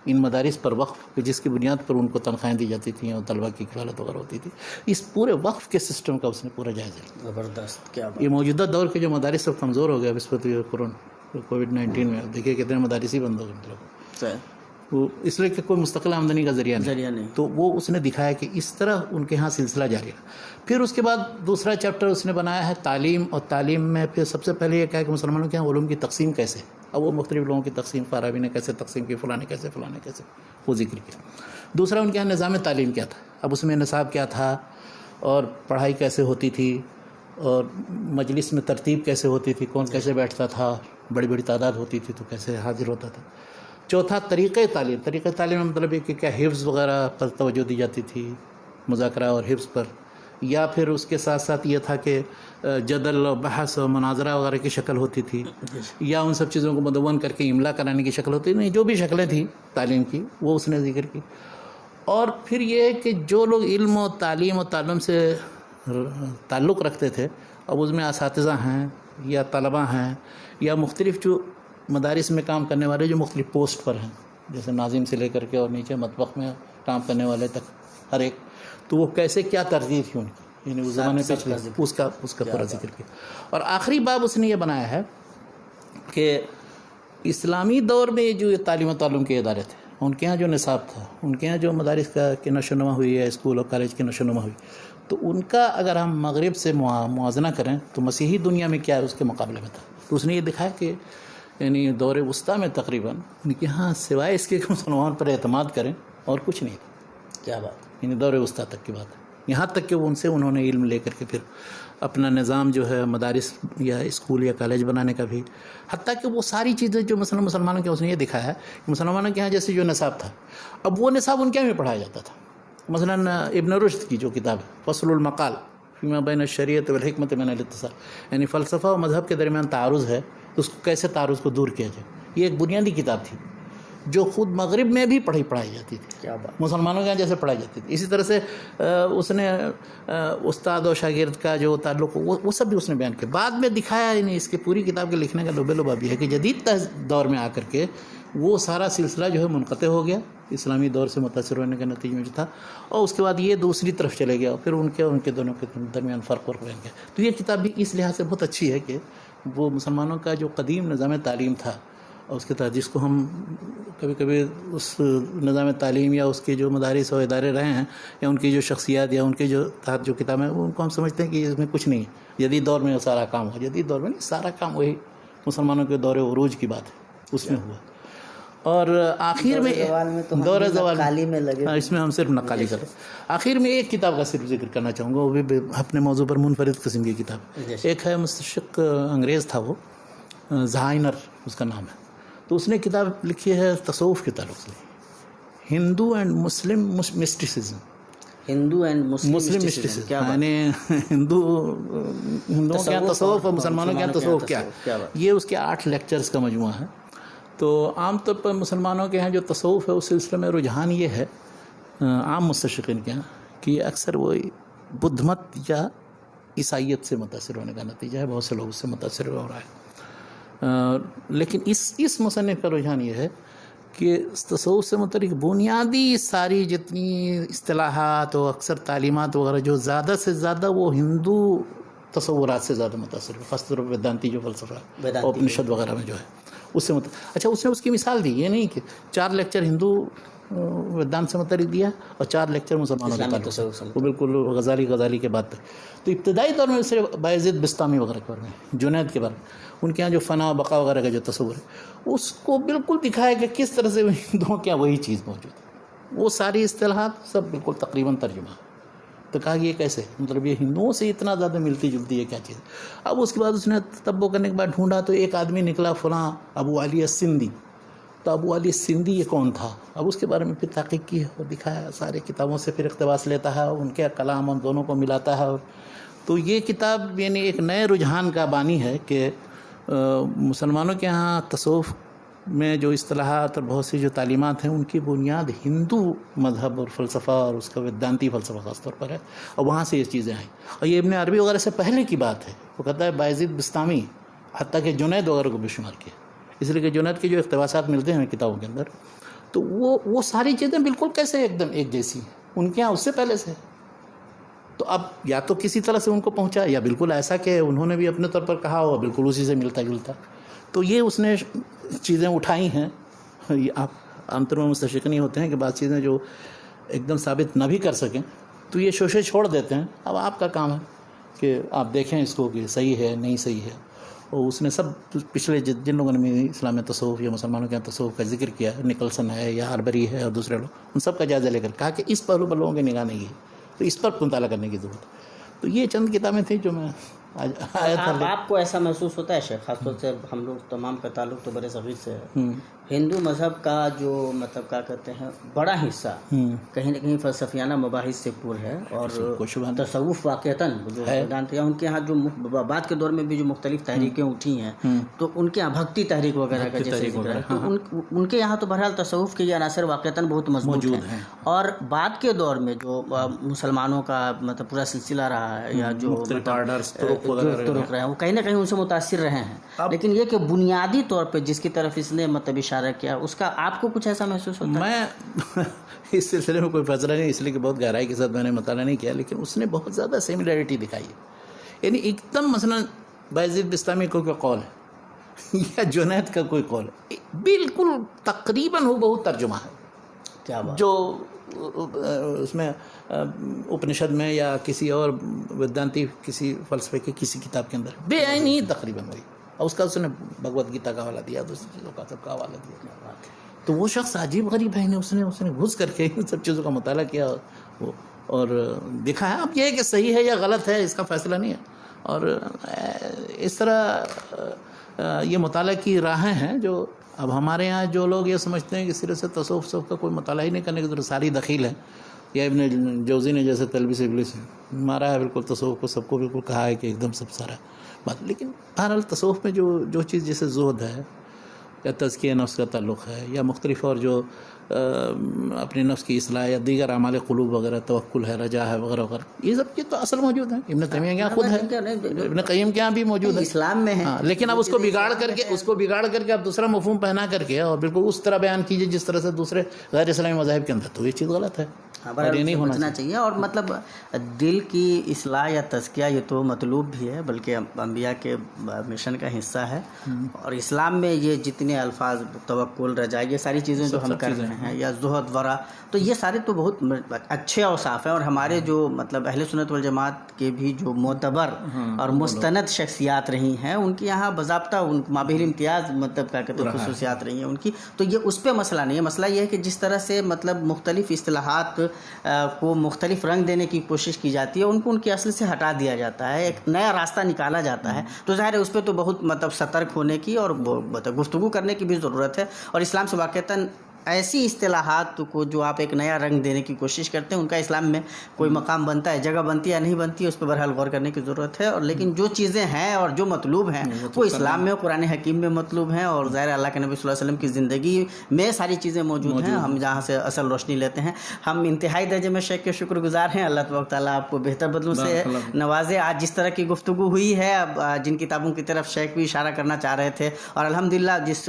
ان مدارس پر، وقف جس کی بنیاد پر ان کو تنخواہیں دی جاتی تھیں اور طلباء کی کفالت وغیرہ ہوتی تھی، اس پورے وقف کے سسٹم کا اس نے پورا جائزہ لیا. زبردست، کیا یہ موجودہ دور کے جو مدارس سب کمزور ہو گیا نسبت کووڈ-19 میں. دیکھیے کتنے مدارس ہی بند ہو گئے بات. وہ اس لیے کہ کوئی مستقل آمدنی کا ذریعہ نہیں. تو وہ اس نے دکھایا کہ اس طرح ان کے ہاں سلسلہ جاری ہے. پھر اس کے بعد دوسرا چیپٹر اس نے بنایا ہے تعلیم، اور تعلیم میں پھر سب سے پہلے یہ کہا کہ مسلمانوں کے ہاں علوم کی تقسیم کیسے. اب وہ مختلف لوگوں کی تقسیم، فارابی نے کیسے تقسیم کی، فلاں نے کیسے، وہ ذکر کیا. دوسرا ان کے ہاں نظام تعلیم کیا تھا. اب اس میں نصاب کیا تھا، اور پڑھائی کیسے ہوتی تھی، اور مجلس میں ترتیب کیسے ہوتی تھی، کون کیسے بیٹھتا تھا، بڑی بڑی تعداد ہوتی تھی تو کیسے حاضر ہوتا تھا. چوتھا طریقۂ تعلیم. طریقۂ تعلیم میں مطلب ہے کہ کیا حفظ وغیرہ پر توجہ دی جاتی تھی، مذاکرہ اور حفظ پر، یا پھر اس کے ساتھ ساتھ یہ تھا کہ جدل و بحث و مناظرہ وغیرہ کی شکل ہوتی تھی، یا ان سب چیزوں کو مدون کر کے املا کرانے کی شکل ہوتی تھی. جو بھی شکلیں تھیں تعلیم کی وہ اس نے ذکر کی. اور پھر یہ کہ جو لوگ علم و تعلیم و تعلم سے تعلق رکھتے تھے، اب اس میں اساتذہ ہیں یا طلباء ہیں یا مختلف جو مدارس میں کام کرنے والے جو مختلف پوسٹ پر ہیں، جیسے ناظم سے لے کر کے اور نیچے مطبخ میں کام کرنے والے تک ہر ایک، تو وہ کیسے کیا ترتیب تھی ان کی، یعنی اس زمانے پہ اس کا پورا ذکر کیا. اور آخری باب اس نے یہ بنایا ہے کہ اسلامی دور میں جو تعلیم و تعلم کے ادارے تھے، ان کے ہاں جو نصاب تھا، ان کے ہاں جو مدارس کی نشو و نما ہوئی ہے، اسکول اور کالج کی نشو و نما ہوئی، تو ان کا اگر ہم مغرب سے موازنہ کریں تو مسیحی دنیا میں کیا ہے اس کے مقابلے میں تھا. تو اس نے یہ دکھایا کہ یعنی دور وسطیٰ میں تقریباً ان کے ہاں سوائے اس کے کہ مسلمان پر اعتماد کریں اور کچھ نہیں تھا. کیا بات. یعنی دور وسطیٰ تک کی بات ہے. یہاں تک کہ انہوں نے علم لے کر کے پھر اپنا نظام جو ہے مدارس یا اسکول یا کالج بنانے کا بھی، حتیٰ کہ وہ ساری چیزیں جو مثلا مسلمانوں کے اس نے یہ دکھایا ہے کہ مسلمانوں کے ہاں جیسے جو نصاب تھا، اب وہ نصاب ان کے میں پڑھایا جاتا تھا. مثلا ابن رشد کی جو کتاب ہے فصل المقال فیما بین الشریعۃ والحکمۃ من الاتصال، یعنی فلسفہ و مذہب کے درمیان تعارض ہے تو اس کو کیسے تعارض کو دور کیا جائے. یہ ایک بنیادی کتاب تھی جو خود مغرب میں بھی پڑھائی جاتی تھی. کیا بات. مسلمانوں کے یہاں جیسے پڑھائی جاتی تھی. اسی طرح سے اس نے استاد و شاگرد کا جو تعلق وہ سب بھی اس نے بیان کیا. بعد میں دکھایا، یعنی اس کی پوری کتاب کے لکھنے کا لباب یہ ہے کہ جدید دور میں آ کر کے وہ سارا سلسلہ جو ہے منقطع ہو گیا اسلامی دور سے متاثر ہونے کے نتیجے میں جو تھا، اور اس کے بعد یہ دوسری طرف چلے گیا، اور پھر ان کے دونوں کے درمیان فرق بیان کیا. تو یہ کتاب بھی اس لحاظ سے بہت اچھی ہے کہ وہ مسلمانوں کا جو قدیم نظام تعلیم تھا، اور اس کے تحت جس کو ہم کبھی کبھی اس نظام تعلیم یا اس کے جو مدارس اور ادارے رہے ہیں یا ان کی جو شخصیات یا ان کے جو تحت جو کتابیں ہیں، ان کو ہم سمجھتے ہیں کہ اس میں کچھ نہیں ہے. جدید دور میں سارا کام ہوا، جدید دور میں نہیں، سارا کام وہی مسلمانوں کے دور عروج کی بات ہے اس میں ہوا. اور آخر میں دور زوال میں لگے، اس میں ہم صرف نقالی کریں. آخر میں ایک کتاب کا صرف ذکر کرنا چاہوں گا، وہ بھی اپنے موضوع پر منفرد قسم کی کتاب. ایک ہے مستشرق انگریز تھا، وہ زہائنر اس کا نام ہے. تو اس نے کتاب لکھی ہے تصوف کے تعلق سے، ہندو اینڈ مسلم مسٹیسزم. یعنی ہندوؤں کے یہاں تصوف اور مسلمانوں کے یہاں تصوف کیا ہے. یہ اس کے 8 لیکچرز کا مجموعہ ہے. تو عام طور پر مسلمانوں کے یہاں جو تصوف ہے اس سلسلے میں رجحان یہ ہے عام مستشرقین کے یہاں کہ اکثر وہ بدھ مت یا عیسائیت سے متاثر ہونے کا نتیجہ ہے. بہت سے لوگ اس سے متاثر ہو رہا ہے. لیکن اس مصنف کا رجحان یہ ہے کہ تصوف سے متعلق بنیادی ساری جتنی اصطلاحات و اکثر تعلیمات وغیرہ جو زیادہ سے زیادہ وہ ہندو تصورات سے زیادہ متاثر ہے، خاص طور پر ویدانتی جو فلسفہ اپنشد وغیرہ میں جو ہے اس سے اچھا اس نے اس کی مثال دی. یہ نہیں کہ 4 لیکچر ہندو ویدانت سے متعلق دیا اور 4 لیکچر مسلمانوں کے تعلق، وہ بالکل غزالی کے بعد پہ. تو ابتدائی دور میں صرف بایزید بستامی وغیرہ کے بارے میں، جنید کے بارے میں، ان کے یہاں جو فنا و بقا وغیرہ کا جو تصور ہے اس کو بالکل دکھایا کہ کس طرح سے ہندوؤں کے یہاں وہی چیز موجود ہے. وہ ساری اصطلاحات سب بالکل تقریباً ترجمہ. تو کہا یہ کیسے، مطلب یہ ہندوؤں سے اتنا زیادہ ملتی جلتی ہے کیا چیز. اب اس کے بعد اس نے تتبع کرنے کے بعد ڈھونڈا تو ایک آدمی نکلا فلاں ابو علی السندھی. تو ابو علی السندھی یہ کون تھا، اب اس کے بارے میں پھر تحقیق کی اور دکھایا، سارے کتابوں سے پھر اقتباس لیتا ہے، ان کے کلام ان دونوں کو ملاتا ہے. تو یہ کتاب یعنی ایک نئے رجحان کا بانی ہے کہ مسلمانوں کے ہاں تصوف میں جو اصطلاحات اور بہت سی جو تعلیمات ہیں ان کی بنیاد ہندو مذہب اور فلسفہ اور اس کا ویدانتی فلسفہ خاص طور پر ہے، اور وہاں سے یہ چیزیں آئیں. اور یہ ابن عربی وغیرہ سے پہلے کی بات ہے. وہ کہتا ہے بایزید بستامی حتیٰ کہ جنید وغیرہ کو بھی شمار کیا، اس لیے کہ جنید کے جو اقتباسات ملتے ہیں کتابوں کے اندر تو وہ ساری چیزیں بالکل کیسے ایک دم ایک جیسی ہیں، ان کے یہاں اس سے پہلے سے. تو اب یا تو کسی طرح سے ان کو پہنچا یا بالکل ایسا کہ انہوں نے بھی اپنے طور پر کہا ہوا بالکل اسی سے ملتا جلتا. تو یہ اس نے چیزیں اٹھائی ہیں. یہ آپ عام طور میں مستشرق نہیں ہوتے ہیں کہ بعض چیزیں جو ایک دم ثابت نہ بھی کر سکیں تو یہ شوشے چھوڑ دیتے ہیں. اب آپ کا کام ہے کہ آپ دیکھیں اس کو کہ صحیح ہے نہیں صحیح ہے. اور اس نے سب پچھلے جن لوگوں نے اسلام میں تصوف یا مسلمانوں کے یہاں تصوف کا ذکر کیا ہے، نکلسن ہے یا ہاربری ہے اور دوسرے لوگ، ان سب کا جائزہ لے کر کہا کہ اس پہلو پر لوگوں کی نگاہ نہیں ہے، تو اس پر مطالعہ کرنے کی ضرورت ہے. تو یہ چند کتابیں تھیں جو میں آیا تھا. آپ کو ایسا محسوس ہوتا ہے شیخ، خاص طور سے ہم لوگ تمام کا تعلق تو برے صغیر سے ہے، ہندو مذہب کا جو مطلب کیا کہتے ہیں بڑا حصہ کہیں نہ کہیں فلسفیانہ مباحث سے پور ہے، اور تصوف واقعتاً جو ویدانت ان کے یہاں جو بعد کے دور میں بھی جو مختلف تحریکیں اٹھی ہیں تو ان کے یہاں بھکتی تحریک وغیرہ کا جیسے ذکر ہے، تو ان کے یہاں تو بہرحال تصوف کے یہ عناصر واقعتاً بہت مضبوط ہیں. اور بعد کے دور میں جو مسلمانوں کا مطلب پورا سلسلہ رہا ہے یا جو طرق رہے ہیں وہ کہیں نہ کہیں ان سے متاثر رہے ہیں. لیکن یہ کہ بنیادی طور پہ جس کی طرف اس نے مطلب اشارہ کیا، اس کا آپ کو کچھ ایسا محسوس ہوتا ہے؟ میں اس سلسلے میں کوئی فیصلہ نہیں، اس لیے کہ بہت گہرائی کے ساتھ میں نے مطالعہ نہیں کیا، لیکن اس نے بہت زیادہ سیملیرٹی دکھائی ہے. یعنی ایک دم مثلا بایزید بستامی کو کوئی قول ہے یا جنید کا کوئی قول ہے، بالکل تقریباً ہو بہت ترجمہ ہے. کیا بات؟ جو اس میں اپنشد میں یا کسی اور ویدانتی کسی فلسفے کی کسی کتاب کے اندر بے عین ہی تقریباً وہی، اور اس کا اس نے بھگوت گیتا کا حوالہ دیا، دوسری چیزوں کا سب کا حوالہ دیا. تو وہ شخص عجیب غریب ہے، اس نے گھس کر کے ان سب چیزوں کا مطالعہ کیا اور دیکھا ہے. اب یہ ہے کہ صحیح ہے یا غلط ہے اس کا فیصلہ نہیں ہے. اور اس طرح یہ مطالعہ کی راہیں ہیں جو اب ہمارے یہاں جو لوگ یہ سمجھتے ہیں کہ صرف سے تصوف کا کوئی مطالعہ ہی نہیں کرنے کی ضرورت، ساری دخیل ہے. یا ابن جوزی نے جیسے تلبیس ابلیس مارا ہے بالکل تصوف کو، سب کو بالکل کہا ہے کہ ایک دم سب سارا بات. لیکن بہرحال تصوف میں جو چیز جیسے زہد ہے یا تزکیہ نفس کا تعلق ہے یا مختلف اور جو اپنے نفس کی اصلاح یا دیگر اعمال قلوب وغیرہ، توکل ہے، رجا ہے وغیرہ وغیرہ، یہ سب چیز تو اصل موجود ہے. ابن تیمیہ کے یہاں خود ہے، ابن قیم کے یہاں بھی موجود ہے، اسلام میں ہے. لیکن اب اس کو بگاڑ کر کے اب دوسرا مفہوم پہنا کر کے اور بالکل اس طرح بیان کیجیے جس طرح سے دوسرے غیر اسلامی مذاہب کے اندر، تو یہ چیز غلط ہے. اور یہ نہیں ہونا چاہیے. اور مطلب دل کی اصلاح یا تزکیہ یہ تو مطلوب بھی ہے، بلکہ انبیاء کے مشن کا حصہ ہے. اور اسلام میں یہ جتنے الفاظ توکل، رجا، یہ ساری چیزیں جو ہم کر رہے ہیں یا زہد ورا، تو یہ سارے تو بہت اچھے اوصاف ہیں. اور ہمارے جو مطلب اہل سنت والجماعت کے بھی جو معتبر اور مستند شخصیات رہی ہیں ان کے یہاں باضابطہ ان مابہر امتیاز مطلب کیا کہتے ہیں خصوصیات رہی ہیں ان کی. تو یہ اس پہ مسئلہ نہیں ہے. مسئلہ یہ ہے کہ جس طرح سے مطلب مختلف اصطلاحات کو مختلف رنگ دینے کی کوشش کی جاتی ہے، ان کو ان کے اصل سے ہٹا دیا جاتا ہے، ایک نیا راستہ نکالا جاتا ہے. تو ظاہر ہے اس پہ تو بہت مطلب سترک ہونے کی اور گفتگو کرنے کی بھی ضرورت ہے. اور اسلام سے واقعتاً ایسی اصطلاحات کو جو آپ ایک نیا رنگ دینے کی کوشش کرتے ہیں ان کا اسلام میں کوئی مقام بنتا ہے، جگہ بنتی ہے یا نہیں بنتی ہے، اس پہ بہرحال غور کرنے کی ضرورت ہے. اور لیکن جو چیزیں ہیں اور جو مطلوب ہیں وہ اسلام میں قرآن حکیم میں مطلوب ہیں، اور ظاہر اللہ کے نبی صلی اللہ علیہ وسلم کی زندگی میں ساری چیزیں موجود ہیں. ہم جہاں سے اصل روشنی لیتے ہیں. ہم انتہائی درجے میں شیخ کے شکر گزار ہیں. اللہ تبارک تعالیٰ آپ کو بہتر بدلوں سے نوازے. آج جس طرح کی گفتگو ہوئی ہے، اب جن کتابوں کی طرف شیخ بھی اشارہ کرنا چاہ رہے تھے، اور الحمدللہ جس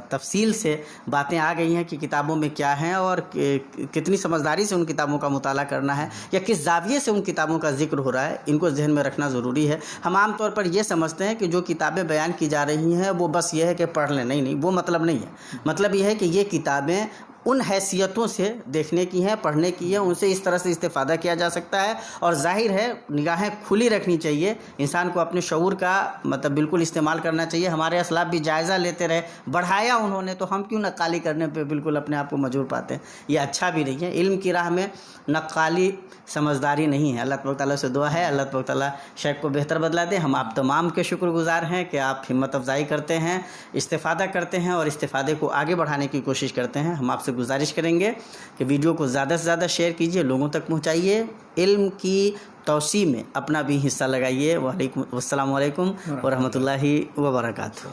تفصیل سے باتیں آ گئی ہیں کہ کتابوں میں کیا ہیں اور کتنی سمجھداری سے ان کتابوں کا مطالعہ کرنا ہے یا کس زاویے سے ان کتابوں کا ذکر ہو رہا ہے، ان کو ذہن میں رکھنا ضروری ہے. ہم عام طور پر یہ سمجھتے ہیں کہ جو کتابیں بیان کی جا رہی ہیں وہ بس یہ ہے کہ پڑھ لیں. نہیں، وہ مطلب نہیں ہے. مطلب یہ ہے کہ یہ کتابیں ان حیثیتوں سے دیکھنے کی ہیں، پڑھنے کی ہیں، ان سے اس طرح سے استفادہ کیا جا سکتا ہے. اور ظاہر ہے نگاہیں کھلی رکھنی چاہیے، انسان کو اپنے شعور کا مطلب بالکل استعمال کرنا چاہیے. ہمارے اسلاف بھی جائزہ لیتے رہے، بڑھایا انہوں نے، تو ہم کیوں نقالی کرنے پہ بالکل اپنے آپ کو مجبور پاتے ہیں؟ یہ اچھا بھی نہیں ہے. علم کی راہ میں نقالی سمجھداری نہیں ہے. اللہ تبارک تعالیٰ سے دعا ہے اللہ تبارک تعالیٰ شیخ کو بہتر بدلا دے. ہم آپ تمام کے شکر گزار ہیں کہ آپ ہمت افزائی کرتے ہیں، استفادہ کرتے ہیں اور استفادے کو آگے بڑھانے کی کوشش کرتے ہیں. ہم آپ سے گزارش کریں گے کہ ویڈیو کو زیادہ سے زیادہ شیئر کیجیے، لوگوں تک پہنچائیے، علم کی توسیع میں اپنا بھی حصہ لگائیے. السلام علیکم ورحمۃ اللہ وبرکاتہ.